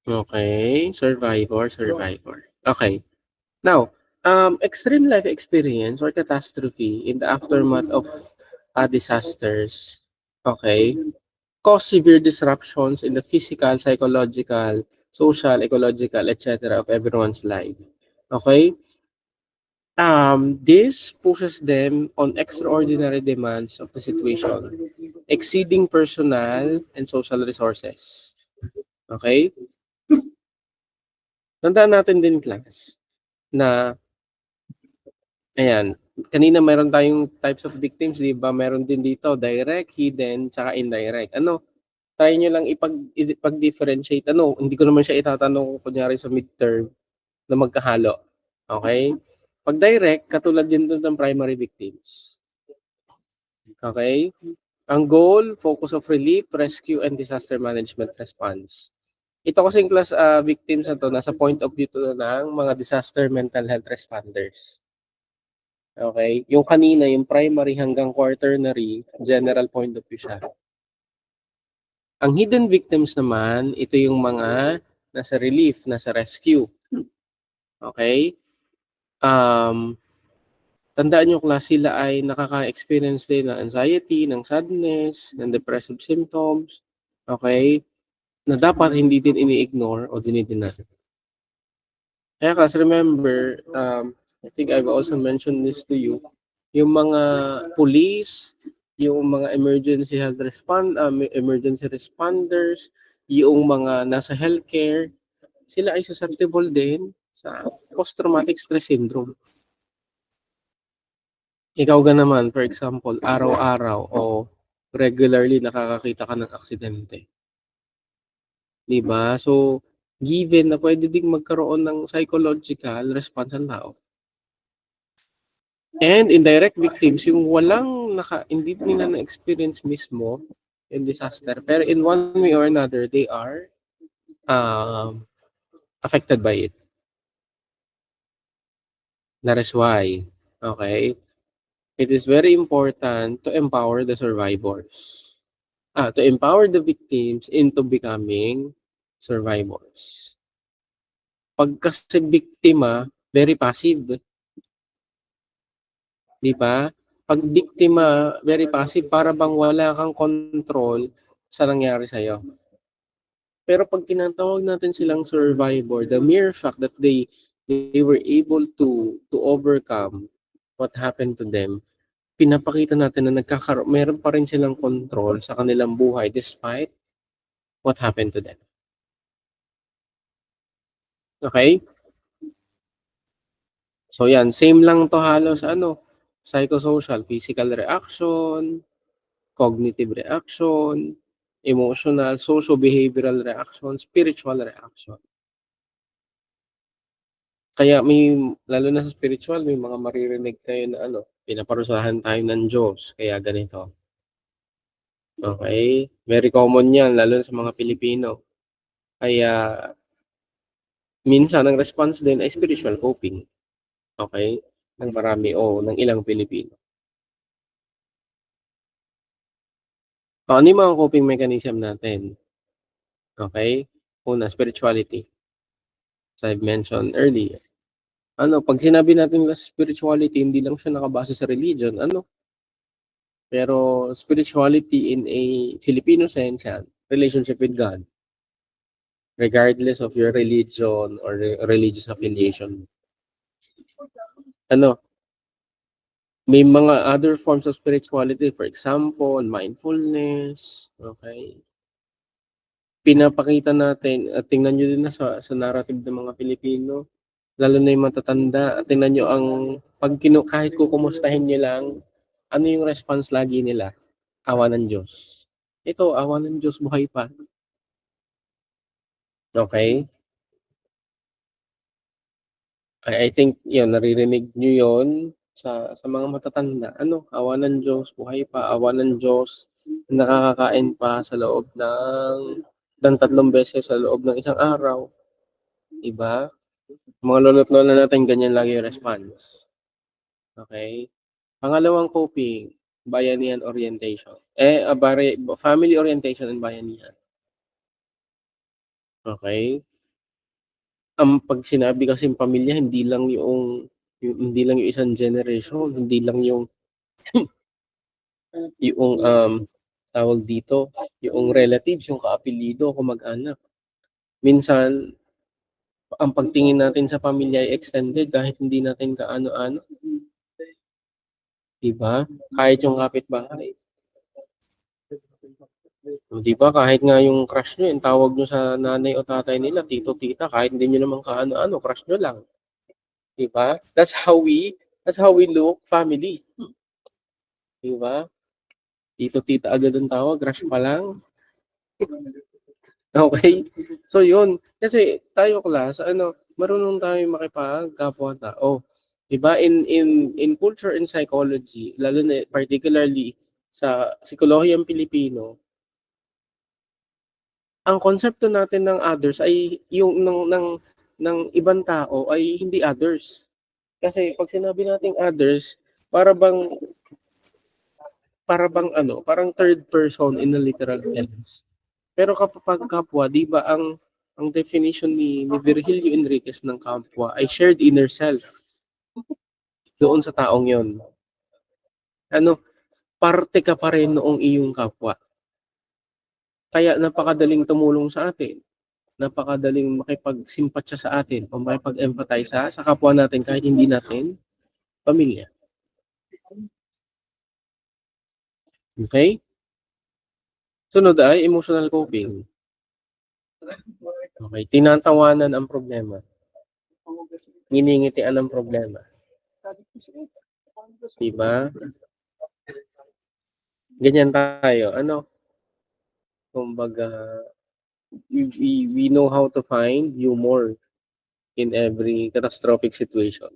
Okay, survivor. Okay. Now, extreme life experience or catastrophe in the aftermath of disasters, okay, cause severe disruptions in the physical, psychological, social, ecological, etc. of everyone's life. Okay? This pushes them on extraordinary demands of the situation, exceeding personal and social resources. Okay? Tandaan natin din, class, na ayan, kanina meron tayong types of victims, di ba? Meron din dito, direct, hidden, tsaka indirect. Try nyo lang ipag-differentiate. Hindi ko naman siya itatanong kunyari sa midterm na magkahalo. Okay? Pag direct, katulad din doon ng primary victims. Okay? Ang goal, focus of relief, rescue, and disaster management response. Ito kasing class victims na to, nasa point of view to ng mga disaster mental health responders. Okay? Yung kanina, yung primary hanggang quaternary, general point of view siya. Ang hidden victims naman, ito yung mga nasa relief, nasa rescue. Okay? Tandaan nyo class, sila ay nakaka-experience din ng anxiety, ng sadness, ng depressive symptoms. Okay? Na dapat hindi din ini-ignore o dinideny. Kaya class, remember, I think I've also mentioned this to you, yung mga police, yung mga emergency responders, yung mga nasa healthcare, sila ay susceptible din sa post-traumatic stress syndrome. Ikaw ga naman, for example, araw-araw o regularly nakakakita ka ng aksidente. Diba? So, given na pwede ding magkaroon ng psychological response ang tao. And indirect victims, yung hindi nila na-experience mismo yung disaster, pero in one way or another, they are affected by it. That is why, okay, it is very important to empower the survivors. To empower the victims into becoming survivors. Pag kasi biktima, very passive. Di ba? Pag biktima, very passive, para bang wala kang control sa nangyari sa'yo. Pero pag tinatawag natin silang survivor, the mere fact that they were able to overcome what happened to them, pinapakita natin na meron pa rin silang control sa kanilang buhay despite what happened to them. Okay? So yan, same lang to halos psychosocial, physical reaction, cognitive reaction, emotional, socio-behavioral reaction, spiritual reaction. Kaya lalo na sa spiritual, may mga maririnig kayo na pinaparusahan tayo ng Diyos, kaya ganito. Okay? Very common yan, lalo na sa mga Pilipino. Kaya, minsan, ang response din ay spiritual coping. Okay? Ng marami ng ilang Pilipino. Ano yung mga coping mechanism natin? Okay? Una, spirituality. As I've mentioned earlier. Pag sinabi natin na spirituality, hindi lang siya nakabase sa religion, pero spirituality in a Filipino sense, relationship with God. Regardless of your religion or religious affiliation. May mga other forms of spirituality, for example, mindfulness, okay? Pinapakita natin, at tingnan nyo din na sa narrative ng mga Pilipino, lalo na yung matatanda, at tingnan nyo kahit kukumustahin nyo lang, ano yung response lagi nila? Awa ng Diyos. Ito, awa ng Diyos, buhay pa. Okay? I think, yun, naririnig nyo yun sa mga matatanda. Awa ng Diyos, buhay pa, awa ng Diyos, nakakakain pa sa loob ng 3 beses sa loob ng isang araw. Diba? Mga lolo't lola natin, ganyan lagi yung response. Okay? Pangalawang coping, bayanihan orientation. Family orientation and bayanihan. Okay? Pag sinabi kasi yung pamilya, hindi lang yung isang generation, hindi lang yung tawag dito, yung relatives, yung kaapelido, kamag-anak. Minsan, ang pagtingin natin sa pamilya ay extended kahit hindi natin kaano-ano. Diba? Kahit yung kapitbahay. Diba? Kahit nga yung crush nyo, yung tawag nyo sa nanay o tatay nila, tito, tita, kahit hindi nyo naman kaano-ano, crush nyo lang. Diba? That's how we look family. Diba? Tito, tita agad ang tawag, crush pa lang. Okay? So yun, kasi tayo class, marunong tayo makipagkapwa-tao. Diba? In culture and psychology, lalo na particularly sa psikolohiyang Pilipino, ang konsepto natin ng others ay yung ng ibang tao ay hindi others. Kasi pag sinabi nating others, para bang parang third person in a literal sense. Pero kapag kapwa, di ba ang definition ni Virgilio Enriquez ng kapwa ay shared inner self doon sa taong yon. Ano, parte ka pa rin noong iyong kapwa. Kaya napakadaling tumulong sa atin. Napakadaling makipagsimpatya sa atin o makipag-empathize sa kapwa natin kahit hindi natin pamilya. Okay? Sunod ay emotional coping. Okay, tinatawanan ang problema. Nginingitian ang problema. Diba? Ganyan tayo. Ano? Kumbaga, we know how to find humor in every catastrophic situation.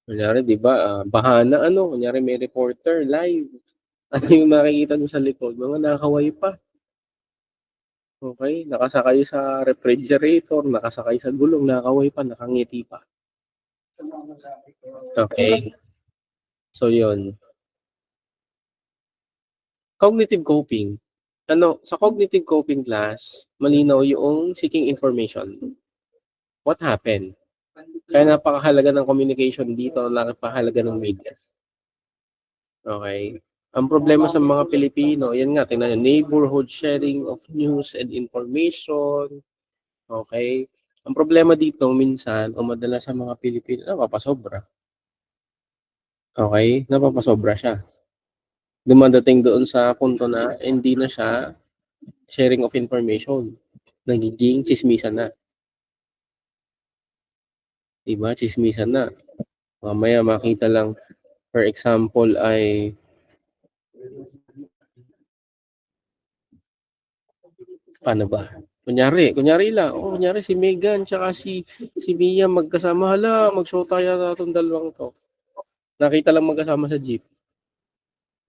Kunyari, di ba, bahana, kunyari may reporter live. Ano yung makikita nyo sa likod? Mga nakakaway pa. Okay? Nakasakay sa refrigerator, nakasakay sa gulong, nakakaway pa, nakangiti pa. Okay? So, yun. Cognitive coping. Sa cognitive coping class, malinaw yung seeking information. What happened? Kaya napakahalaga ng communication dito, napakahalaga ng media. Okay? Ang problema sa mga Pilipino, yan nga, tingnan nyo, neighborhood sharing of news and information. Okay? Ang problema dito, minsan, o madalas sa mga Pilipino, napapasobra. Okay? Napapasobra siya. Dumadating doon sa punto na hindi na siya sharing of information. Nagiging chismisan na. Diba? Chismisan na. Mamaya makita lang, for example, ay paano ba? Kunyari lang. Kunyari si Megan tsaka si Mia magkasama. Hala, mag-shota yata itong dalawang to. Nakita lang magkasama sa jeep.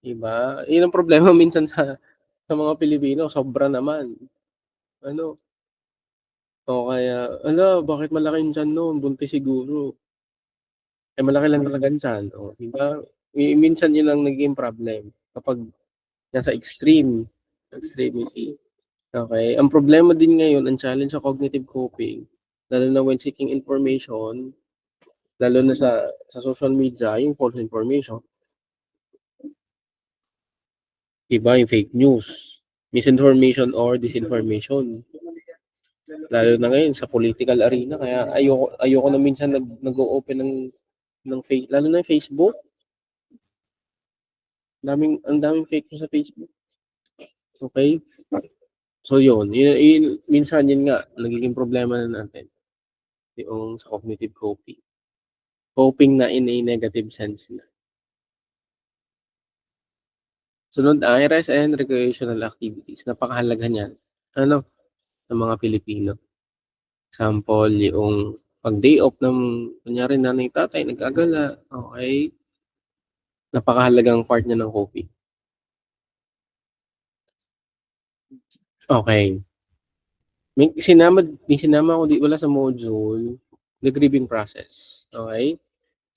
Diba? Yun ang problema minsan sa mga Pilipino. Sobra naman. O kaya, bakit malaki yung tiyan no? Buntis siguro. Malaki lang talaga yung tiyan. O, diba? Minsan yun ang naging problem. Kapag nasa extremity. Okay? Ang problema din ngayon, ang challenge sa cognitive coping, lalo na when seeking information, lalo na sa social media, yung false information. Diba? Yung fake news, misinformation or disinformation. Lalo na ngayon sa political arena, kaya ayoko na minsan nag-o-open ng fake, lalo na yung Facebook. Ang daming fake news sa Facebook. Okay? So yun, minsan yun nga, nagiging problema na natin. Yung sa cognitive coping. Coping na in a negative sense na. Sunod ay rest and recreational activities. Napakahalaga niyan. Sa mga Pilipino. Example, yung pag day off ng, kunyari nanay tatay, nag-agala. Okay? Napakahalagang part niya ng coping. Okay. May sinama ko wala sa module, the grieving process. Okay?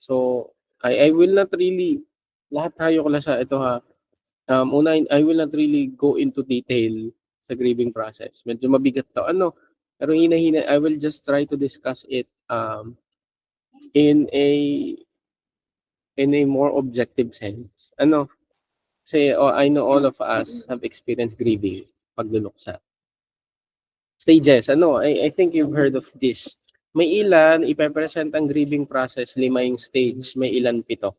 So, I will not really, lahat tayo klasa, ito ha. Una, I will not really go into detail sa grieving process. Medyo mabigat to. Pero hina-hina, I will just try to discuss it in a more objective sense. Say, I know all of us have experienced grieving, pagluluksa. Stages, I think you've heard of this. May ilan, ipepresent ang grieving process, 5 yung stage, may ilan 7.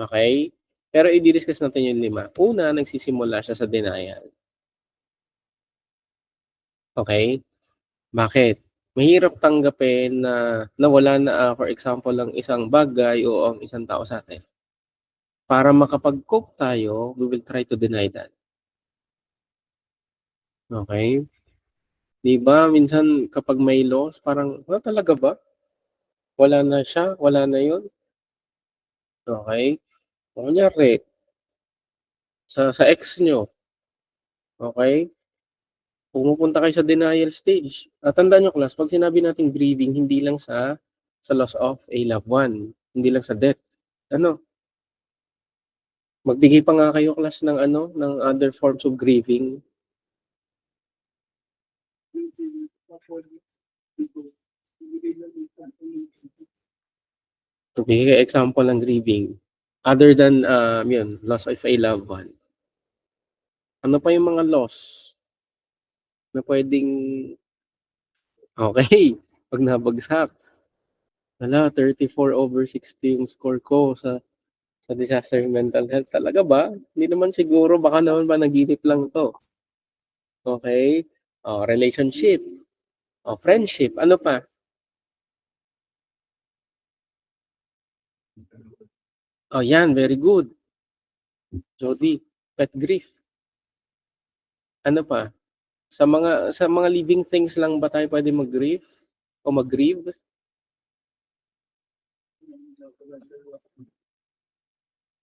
Okay? Pero i-discuss natin yung 5. Una, nagsisimula siya sa denial. Okay? Bakit? Mahirap tanggapin na nawala na, for example, ang isang bagay o ang isang tao sa atin. Para makapag-cope tayo, we will try to deny that. Okay? Diba, minsan kapag may loss, parang, talaga ba? Wala na siya? Wala na yun? Okay? Kunyari, sa ex nyo, okay? Pumupunta kayo sa denial stage. Tandaan nyo, class, pag sinabi natin grieving, hindi lang sa loss of a loved one. Hindi lang sa death. Ano? Magbigay pa nga kayo class ng ng other forms of grieving. Magbigay kayo example ng grieving. Other than yun, loss of a loved one. Ano pa yung mga loss na pwedeng okay, pag nabagsak. Wala, 34/60 yung score ko sa disaster mental health. Talaga ba? Hindi naman siguro, baka naman ba naginip lang to. Okay? Relationship. Friendship. Ano pa? Yan, very good. Jody, pet grief. Ano pa? Sa mga living things lang ba tayo pwede mag-grieve o mag-grieve?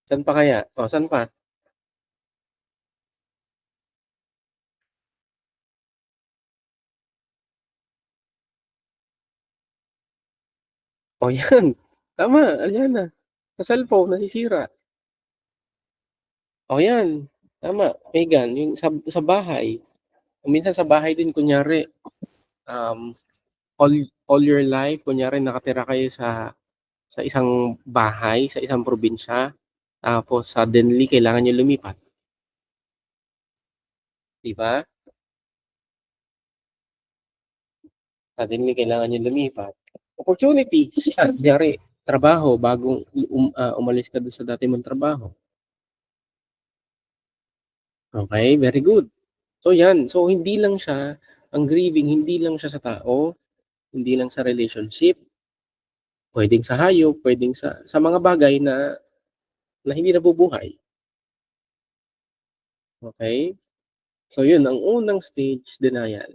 Saan pa kaya? Saan pa? Yan. Tama, ayan na. Sa cellphone, nasisira. Yan. Tama, Megan. Yung sa bahay. Minsan sa bahay din, kunyari, all your life, kunyari nakatira kayo sa isang bahay, sa isang probinsya, tapos suddenly kailangan nyo lumipat. Di ba? Suddenly kailangan nyo lumipat. Opportunities. Kunyari, trabaho, bagong umalis ka doon sa dati mong trabaho. Okay, very good. So yan, so hindi lang siya, ang grieving, hindi lang siya sa tao, hindi lang sa relationship, pwedeng sa hayop, pwedeng sa mga bagay na hindi nabubuhay. Okay? So yun, ang unang stage, denial.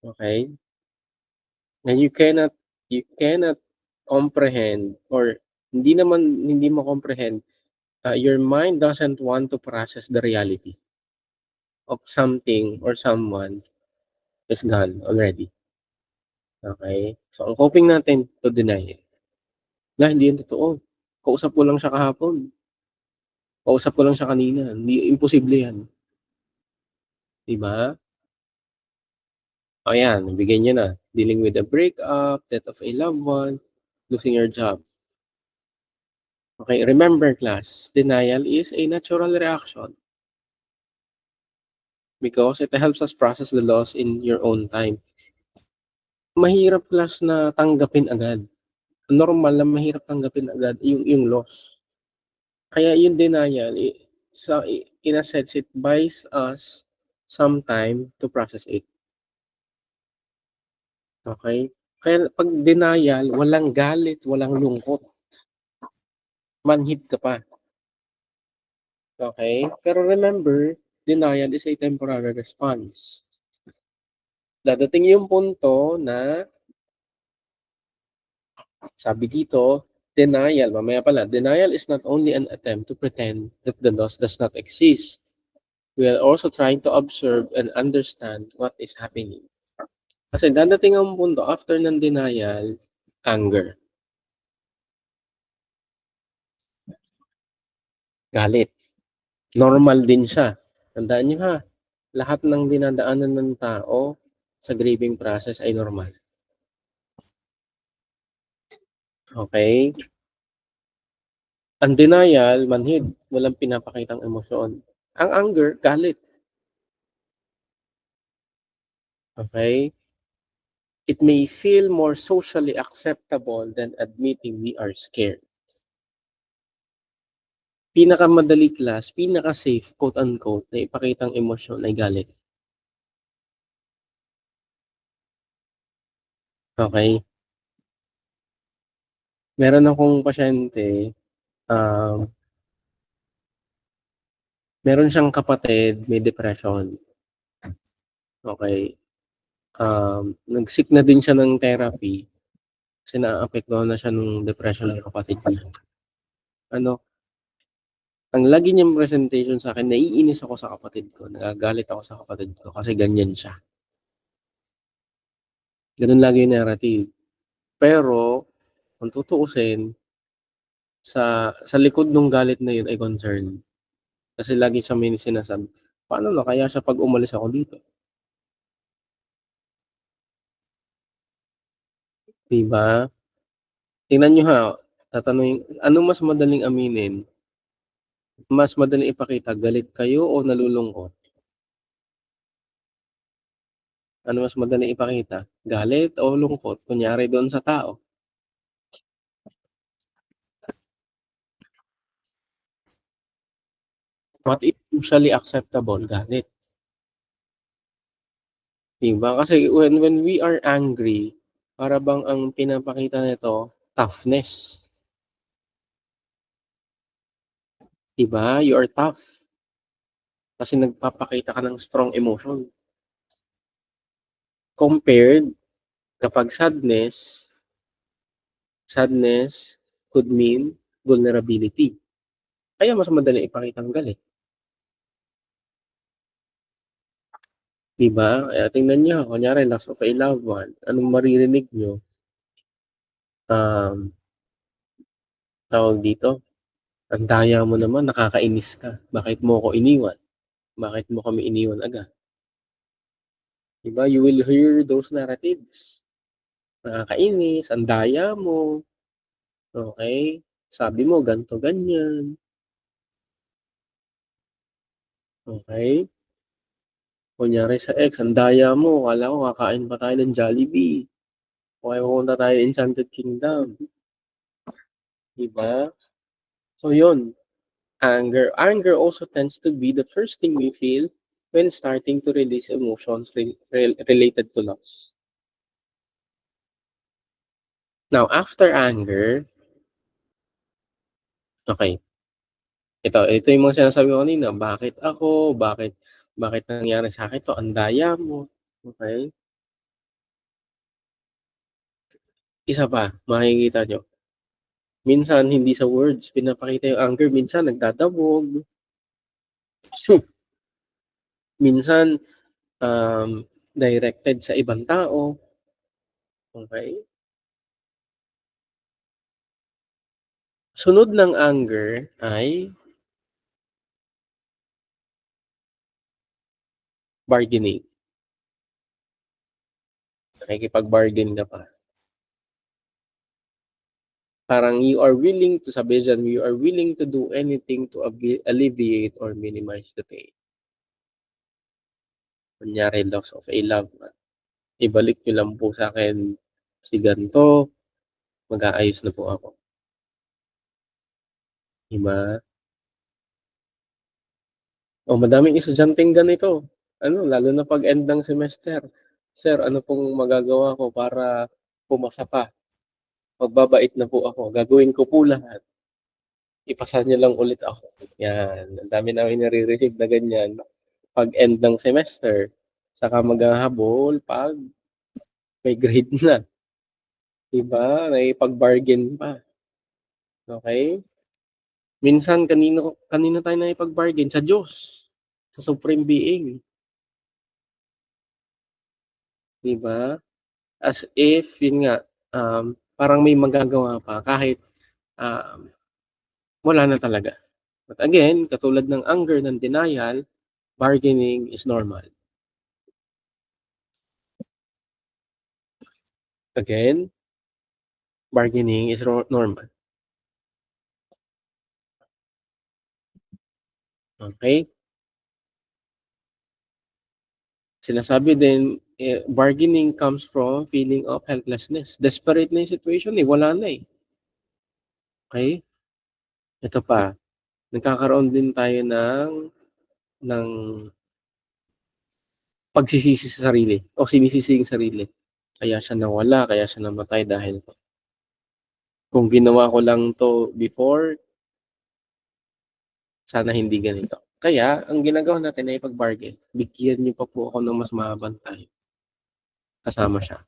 Okay? And you cannot comprehend, or hindi mo comprehend, your mind doesn't want to process the reality of something or someone is gone already. Okay? So, ang coping natin to deny it. Hindi yan totoo. Kausap ko lang siya kahapon. Kausap ko lang siya kanina. Hindi, imposible yan. Diba? Ayan, nabigyan niya na. Dealing with a breakup, death of a loved one, losing your job. Okay, remember class, denial is a natural reaction because it helps us process the loss in your own time. Mahirap class na tanggapin agad. Normal na mahirap tanggapin agad yung loss. Kaya yung denial, in a sense, it buys us some time to process it. Okay? Kaya pag denial, walang galit, walang lungkot. Manhid ka pa. Okay? Pero remember, denial is a temporary response. Dadating yung punto na sabi dito, denial is not only an attempt to pretend that the loss does not exist. We are also trying to observe and understand what is happening. Kasi dadating ang punto after ng denial, anger. Galit. Normal din siya. Tandaan niyo ha, lahat ng dinadaanan ng tao sa grieving process ay normal. Okay? Ang denial, manhid, walang pinapakitang emosyon. Ang anger, galit. Okay? It may feel more socially acceptable than admitting we are scared. Pinakamadali class, pinaka-safe, quote-unquote, na ipakitang emosyon ay galit. Okay? Meron akong pasyente, meron siyang kapatid, may depression. Okay? Nag-seek na din siya ng therapy kasi na-apektuhan na siya ng depression ng kapatid niya. Ang lagi niyang presentation sa akin, naiinis ako sa kapatid ko, nagagalit ako sa kapatid ko kasi ganyan siya. Ganun lagi yung narrative. Pero, kung tutuusin, sa likod nung galit na yun ay concern. Kasi lagi siya may sinasabi, paano na kaya siya 'pag umalis ako dito? 'Di ba? Tingnan niyo ha, tatanungin ano mas madaling aminin? Mas madaling ipakita, galit kayo o nalulungkot? Ano mas madaling ipakita, galit o lungkot? Kunyari doon sa tao. What is usually acceptable? Galit. 'Di ba? Kasi when we are angry, para bang ang pinapakita nito, toughness. 'Di ba? You are tough. Kasi nagpapakita ka ng strong emotion. Compared kapag sadness could mean vulnerability. Kaya mas madali ipakitang galit. 'Di ba? Kaya tingnan niyo, kunyari loss of a loved one, anong maririnig niyo? Tawag dito, "Ang daya mo naman, nakakainis ka. Bakit mo ko iniwan? Bakit mo kami iniwan agad?" 'Di ba? You will hear those narratives. Nakakainis, ang daya mo, okey? Sabi mo ganito, ganyan. Okey? Kunyari sa ex, ang daya mo, akala ko kakain pa tayo ng Jollibee, o kaya pupunta tayo Enchanted Kingdom, 'di ba? So yun, anger. Anger also tends to be the first thing we feel when starting to release emotions related to loss. Now, after anger, okay, ito yung mga sinasabi ko kanina, bakit ako, bakit nangyari sa akin 'to, ang daya mo, okay? Isa pa, makikita niyo, minsan hindi sa words pinapakita yung anger, minsan nagdadabog. Minsan, directed sa ibang tao, okay? Sunod ng anger ay bargaining. Nakikipag-bargain ka pa. Parang you are willing to, sabi diyan, you are willing to do anything to alleviate or minimize the pain. Kunyari loss of a loved one, ibalik niyo lang po sa'kin si gan'to, mag-aayos na po ako. 'Di ba? O madaming estudyanteng ganito, lalo na 'pag end ng semester, "Sir, ano pong magagawa ko para pumasa pa? Magbabait na po ako, gagawin ko po lahat. Ipasa niyo lang ulit ako." Yan, ang dami naming nare-receive na ganyan, 'pag end ng semester, saka maghahabol 'pag may grade na, 'di ba? Nakikipag-bargain pa, okey? Minsan kanino tayo nakikipag-bargain? Sa Diyos, sa Supreme Being, 'di ba? As if, yun nga, parang may magagawa pa kahit, wala na talaga. But again, katulad ng anger, ng denial, bargaining is normal. Again, bargaining is normal. Okay? Sinasabi din, bargaining comes from feeling of helplessness. Desperate na yung situation, wala na, eh. Okay? Ito pa, nagkakaroon din tayo ng pagsisisi sa sarili o sinisisi yung sarili. Kaya siya nawala, kaya siya namatay dahil kung ginawa ko lang 'to before, sana hindi ganito. Kaya ang ginagawa natin ay pag-bargain. Bigyan niyo pa po ako ng mas mahabang time. Kasama siya.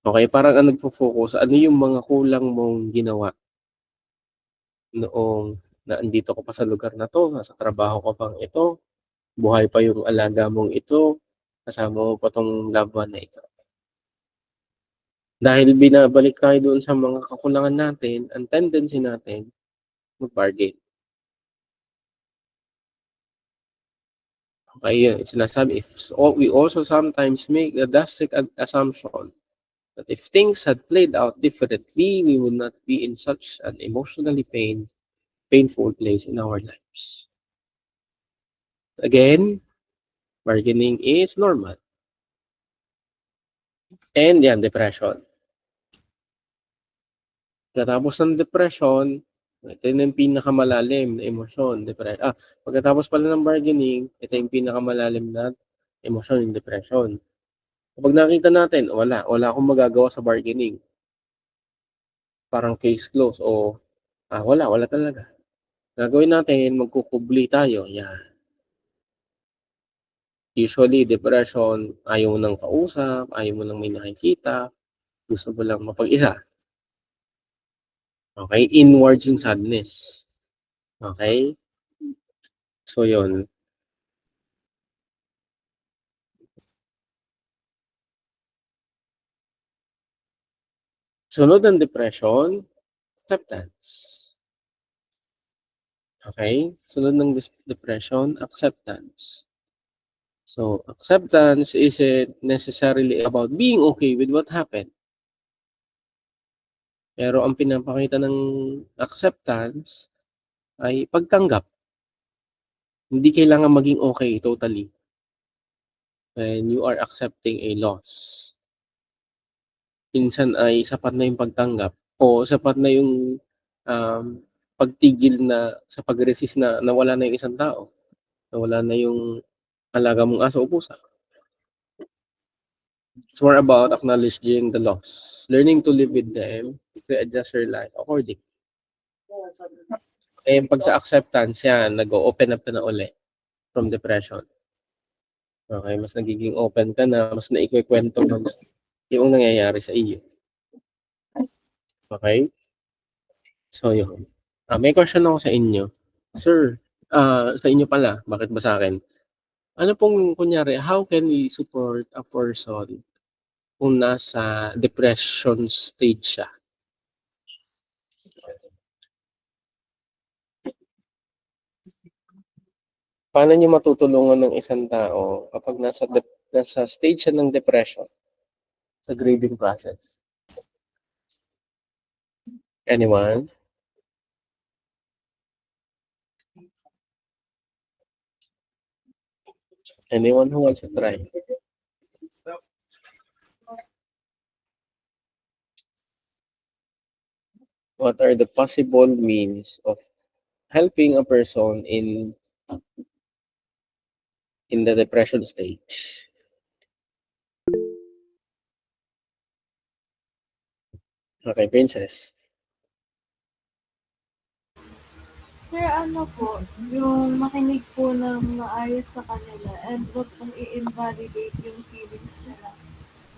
Okay, parang ang nagfo-focus, ano yung mga kulang mong ginawa noong naandito ka pa sa lugar na 'to, nasa trabaho ka pang ito, buhay pa yung alaga mong ito, kasama mo pa 'tong loved one na ito. Dahil binabalik tayo doon sa mga kakulangan natin, ang tendency natin, mag-bargain. Okay, yun. Sinasabi, we also sometimes make the drastic assumption that if things had played out differently, we would not be in such an emotionally painful place in our lives. Again, bargaining is normal. And yan, depression. Pagkatapos ng depression, ito yung pinakamalalim na emosyon. Pagkatapos pala ng bargaining, ito yung pinakamalalim na emosyon, yung depression. Kapag nakita natin, wala akong magagawa sa bargaining. Parang case closed o wala talaga. Gagawin natin, magkukubli tayo. Yan. Usually, depression, ayaw mo nang kausap, ayaw mo nang may nakikita, gusto mo lang mapag-isa. Okay? Inwards yung sadness. Okay? So, yun. Sunod ng depression, acceptance. Okay? Sunod ng depression, acceptance. So, acceptance isn't necessarily about being okay with what happened. Pero ang pinapakita ng acceptance ay pagtanggap. Hindi kailangan maging okay totally when you are accepting a loss. Minsan ay sapat na yung pagtanggap o sapat na yung pagtigil na sa pag-resist na nawala na yung isang tao. Nawala na yung alaga mong aso o pusa. It's more about acknowledging the loss, learning to live with them, to adjust your life accordingly. Eh, pag sa acceptance, yan, nag-open up ka na uli from depression. Okay, mas nagiging open ka na, mas naikikwento mo na yung nangyayari sa iyo. Okay? So, yun. May question ako sa inyo. Sir, sa inyo pala, bakit ba sa akin? Ano pong, kunyari, how can we support a person kung nasa depression stage siya? Paano niyo matutulungan ng isang tao kapag nasa stage siya ng depression sa grieving process? Anyone? Anyone who wants to try? What are the possible means of helping a person in the depression stage? Okay, Princess. Sir, ano po, yung makinig po ng maayos sa kanila and wag pong i-invalidate yung feelings nila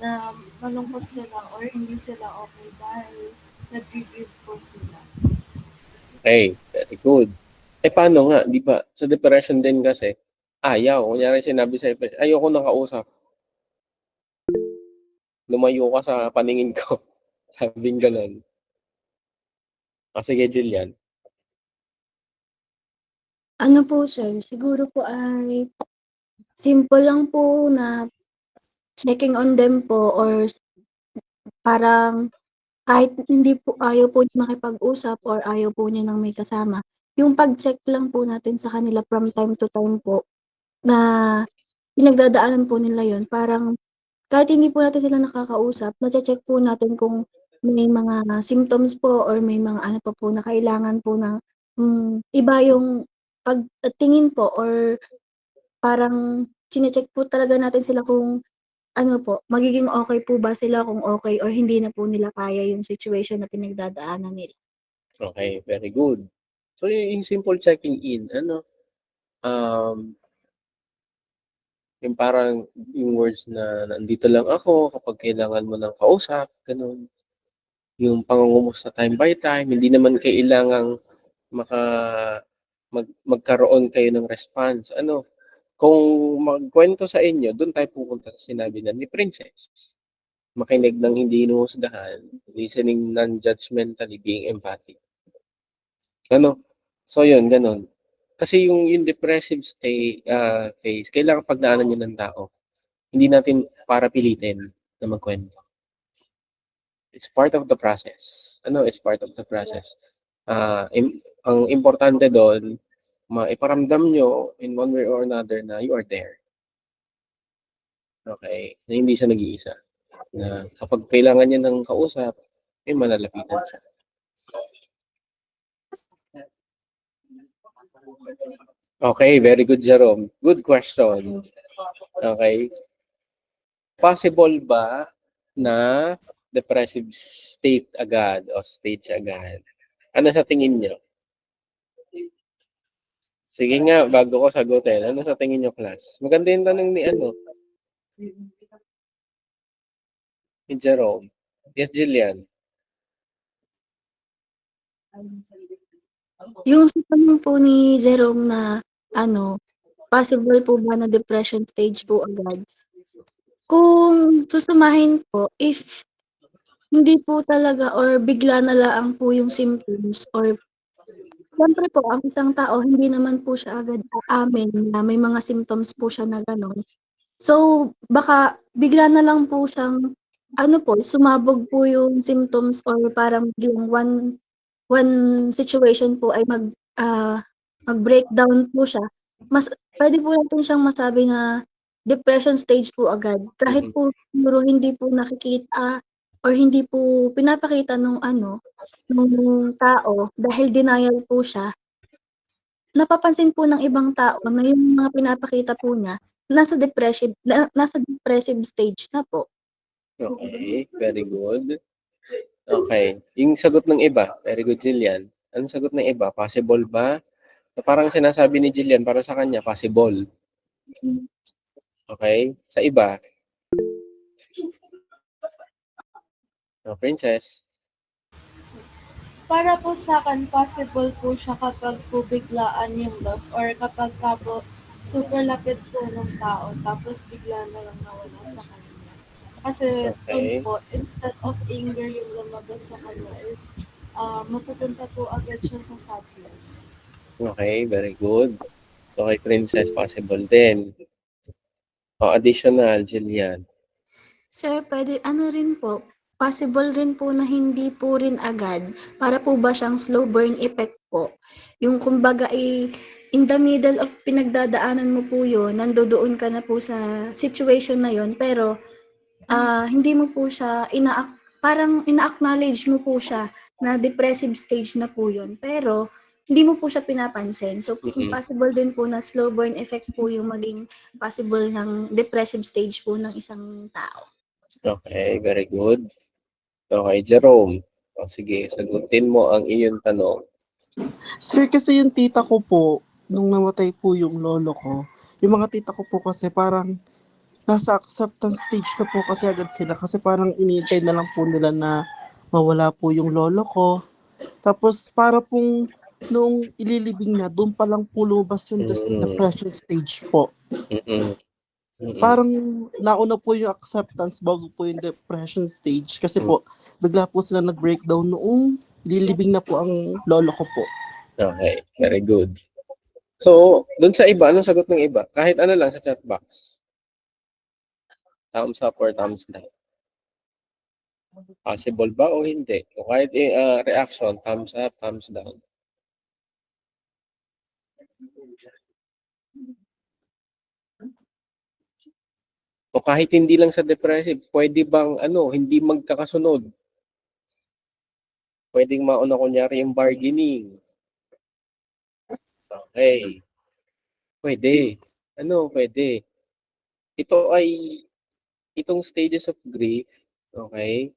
na malungkot sila or hindi sila okay dahil nag-grieve po sila. Okay, very good. Eh, paano nga, di ba? Sa depression din kasi, ayaw. Kunyari sinabi sa'yo, ayoko nang kausap. Lumayo ka sa paningin ko. Sabing ganun. Sige, Jillian. Ano po sir, siguro po ay simple lang po na checking on them po or parang kahit hindi po ayaw po niya makipag-usap or ayaw po niya ng may kasama, yung pag-check lang po natin sa kanila from time to time po na pinagdadaanan po nila yun. Parang kahit hindi po natin sila nakakausap, nache-check po natin kung may mga symptoms po or may mga ano pa po na kailangan po ng iba yung pagtingin po or parang chine-check po talaga natin sila kung ano po, magiging okay po ba sila kung okay or hindi na po nila kaya yung situation na pinagdadaanan nila. Okay, very good. So, yung simple checking in, yung parang yung words na nandito lang ako kapag kailangan mo ng kausap, ganun. Yung pangungumusta time by time, hindi naman kailangang magkaroon kayo ng response. Kung magkwento sa inyo, doon tayo pupunta sa sinabi na ni Princess. makinig ng hindi inuhusgahan, listening non-judgmentally, being empathic. Ano? So yun, ganun. Kasi yung depressive phase, kailangan pagdaanan yun ng tao. Hindi natin para pilitin na magkwento. It's part of the process. It's part of the process. Ang importante doon, maiparamdam nyo in one way or another na you are there. Okay? Na hindi siya nag-iisa. Na kapag kailangan niya ng kausap, malalapitan siya. Okay, very good, Jerome. Good question. Okay. Possible ba na depressive state agad o stage agad? Ano sa tingin nyo? Sige nga, bago ko sagutin. Ano sa tingin nyo, class? Maganda yung tanong ni Jerome. Yes, Jillian. Yung sa tanong po ni Jerome na possible po ba na depression stage po agad? Kung susumahin po, if hindi po talaga or bigla na lang po yung symptoms or siyempre po ang isang tao hindi naman po siya agad aamin na may mga symptoms po siya na gano'n. So, baka bigla na lang po siyang sumabog po yung symptoms or parang yung one situation po ay mag-breakdown po siya. Puwede po natin siyang masabi na depression stage po agad. Kahit po siguro hindi po nakikita or hindi po pinapakita nung tao dahil denial po siya. Napapansin po ng ibang tao na yung mga pinapakita po niya nasa depressive stage na po. Okay, very good. Okay. Yung sagot ng iba, very good, Jillian. Anong sagot ng iba? Possible ba? Parang sinasabi ni Jillian, para sa kanya, possible. Okay? Sa iba? Princess? Para po sa akin, possible po siya kapag po biglaan yung loss or kapag po super lapit po ng tao tapos bigla na lang nawala sa kanya. Kasi Okay. po, instead of anger yung lumabas sa kanya is mapupunta po agad siya sa sadness. Okay, very good. Okay, Princess, possible din. Additional, Jillian. Sir, rin po, possible rin po na hindi po rin agad. Para po ba siyang slow burn effect po? Yung kumbaga in the middle of pinagdadaanan mo po yun, nandoon ka na po sa situation na yun, pero hindi mo po siya parang ina-acknowledge mo po siya na depressive stage na po yun. Pero hindi mo po siya pinapansin. So, possible din po na slow burn effect po yung maging possible ng depressive stage po ng isang tao. Okay, very good. Okay, Jerome. Sige, sagutin mo ang iyong tanong. Sir, kasi yung tita ko po, nung namatay po yung lolo ko, yung mga tita ko po kasi parang nasa acceptance stage na po kasi agad sila kasi parang iniintay na lang po nila na mawala po yung lolo ko. Tapos para pong nung ililibing na, doon pa lang po lumabas yung depression stage po. Parang nauna po yung acceptance bago po yung depression stage kasi po bigla po sila nag-breakdown noong ililibing na po ang lolo ko po. Okay, very good. So, dun sa iba, anong sagot ng iba? Kahit ano lang sa chat box. Thumbs up or thumbs down. Possible ba o hindi? O kahit reaction, thumbs up, thumbs down. O kahit hindi lang sa depressive, pwede bang hindi magkakasunod? Pwedeng mauna kunyari yung bargaining. Okay. Pwede. Pwede. Itong stages of grief, okay?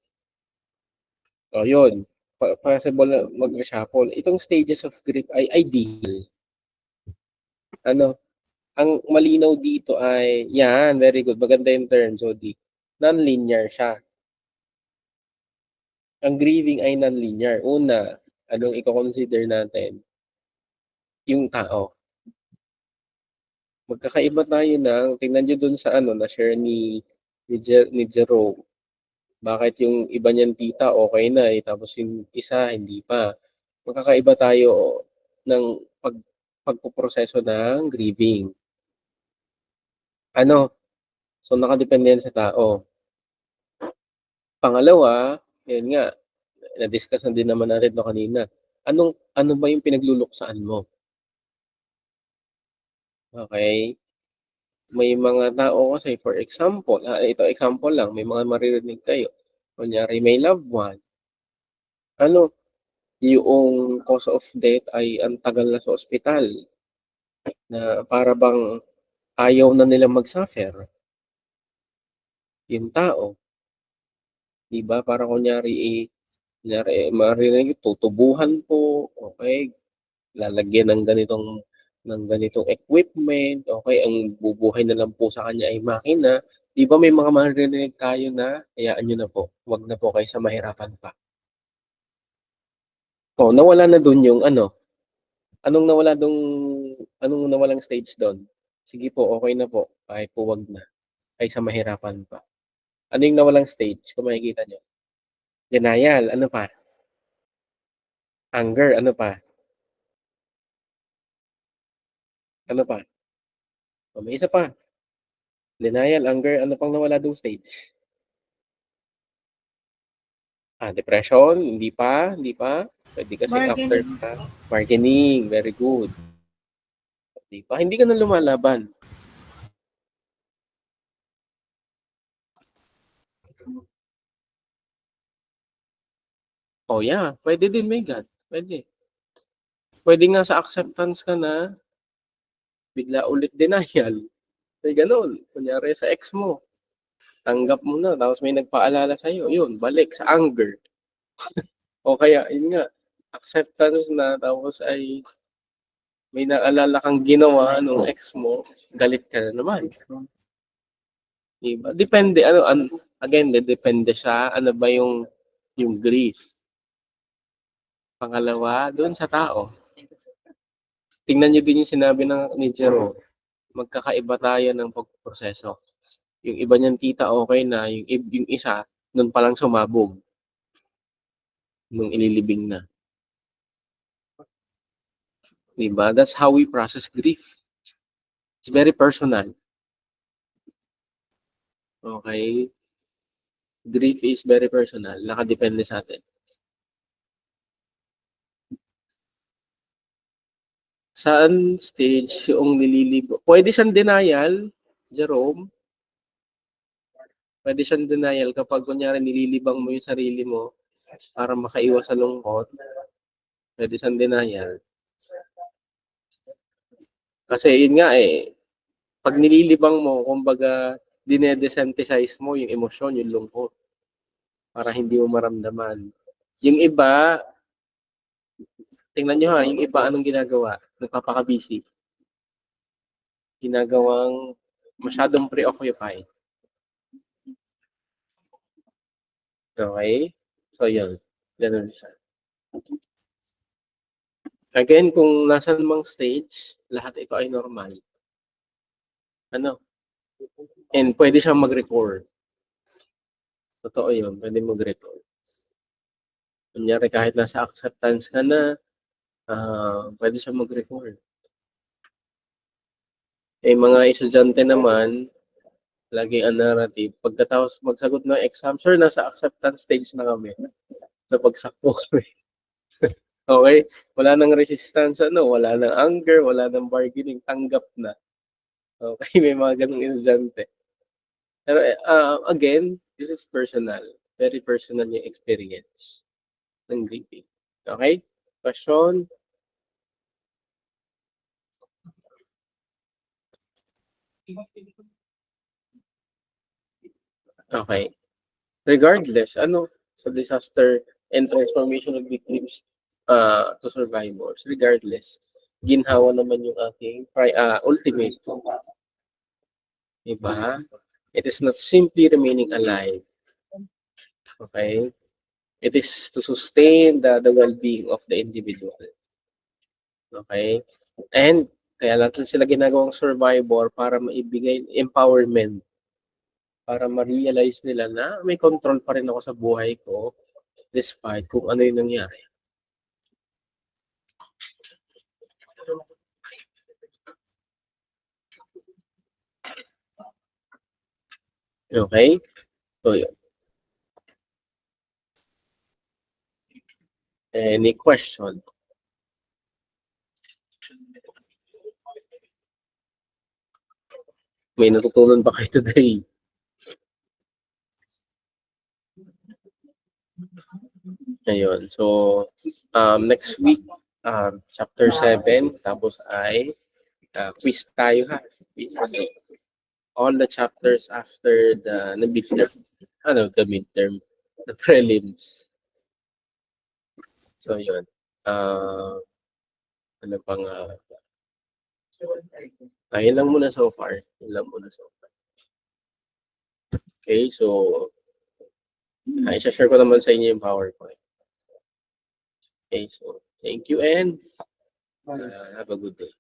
O yun, possible na mag-reshuffle. Itong stages of grief ay ideal. Ang malinaw dito ay, yan, very good. Maganda yung term, Jody. Non-linear siya. Ang grieving ay non-linear. Una, anong i-consider natin? Yung tao. Magkakaiba tayo tingnan nyo dun sa na-share ni Jerome. Bakit yung iba niyang tita okay na tapos yung isa hindi pa. Magkakaiba tayo ng pagpoproseso ng grieving. So nakadepende yan sa tao. Pangalawa, yun nga, na-discuss na din naman natin no kanina. Ano ba yung pinagluluksaan mo? Okay? May mga tao kasi, for example, ito example lang, may mga maririnig kayo. Kunyari, may loved one. Yung cause of death ay ang tagal na sa ospital. Na para bang ayaw na nilang mag-suffer. Yung tao. Diba? Para kunyari, maririnig, tutubuhan po, okay? Lalagyan ng ganitong equipment, okay? Ang bubuhay na lang po sa kanya ay makina. Di ba may mga maririnig tayo na, hayaan nyo na po, wag na po kayo sa mahirapan pa. Nawala na dun yung anong nawalang stage doon? Sige po, okay na po, kahit po wag na, ay sa mahirapan pa. Ano yung nawalang stage, kung makikita nyo? Denial, ano pa? Anger, ano pa? Ano pa? May isa pa. Denial, anger, ano pang nawala dong stage? Depression, hindi pa. Pwede kasi after Bargaining. pa. Bargaining, very good. Hindi pa, hindi ka na lumalaban. Yeah, pwede din, may God. Pwede. Pwede nga sa acceptance ka na, bigla ulit denial. May ganun. Kunyari sa ex mo, tanggap mo na, tapos may nagpaalala sa'yo, yun, balik sa anger. O kaya, yun nga, acceptance na, tapos ay may naalala kang ginawa nung ex mo, galit ka na naman. Diba? Depende, again, depende siya, ano ba yung grief. Pangalawa, doon sa tao. Tingnan niyo din yung sinabi ni Jero, magkakaiba tayo ng pagproseso. Yung iba niyang tita okay na, yung isa, nun palang sumabog. Nung ililibing na. Diba? That's how we process grief. It's very personal. Okay? Grief is very personal. Nakadepende sa atin. Saan stage yung nililibo? Pwede siyang denial, Jerome. Pwede siyang denial kapag kunyari nililibang mo yung sarili mo para makaiwas sa lungkot. Pwede siyang denial. Kasi yun nga pag nililibang mo, kumbaga dinedesensitize mo yung emosyon, yung lungkot para hindi mo maramdaman. Yung iba, tingnan nyo yung iba anong ginagawa? Nagpapaka-busy. Ginagawang masyadong preoccupied. Okay? So, yun. Ganun siya. Again, kung nasa namang stage, lahat ito ay normal. And pwede siyang mag-record. Totoo yun. Pwede mag-record. Kunyari, kahit nasa acceptance ka na, pwede siyang mag-record. Mga estudyante naman, laging ang narrative, pagkatapos magsagot ng exam, sir, nasa acceptance stage na kami. Napagsakpo kami. Okay? Wala nang resistance, wala nang anger, wala nang bargaining, tanggap na. Okay? May mga ganung estudyante. Pero again, this is personal. Very personal yung experience ng grieving. Okay? Question? Okay. Regardless, sa disaster and transformation of victims to survivors, regardless, ginhawa naman yung ating ultimate. Diba? It is not simply remaining alive. Okay? It is to sustain the well-being of the individual. Okay? And kaya natin sila ginagawang survivor para maibigay empowerment para ma-realize nila na may control pa rin ako sa buhay ko despite kung ano yung nangyari. Okay? So, yun. Any question? May natutunan ba kayo today? Ayun. So, next week, chapter 7, tapos ay quiz tayo ha. Quiz tayo. All the chapters after the midterm. The midterm. The prelims. So, yun. Ano pang ayun lang muna so far. Yun lang muna so far. Okay, so isa-share ko naman sa inyo yung PowerPoint. Okay, so thank you and have a good day.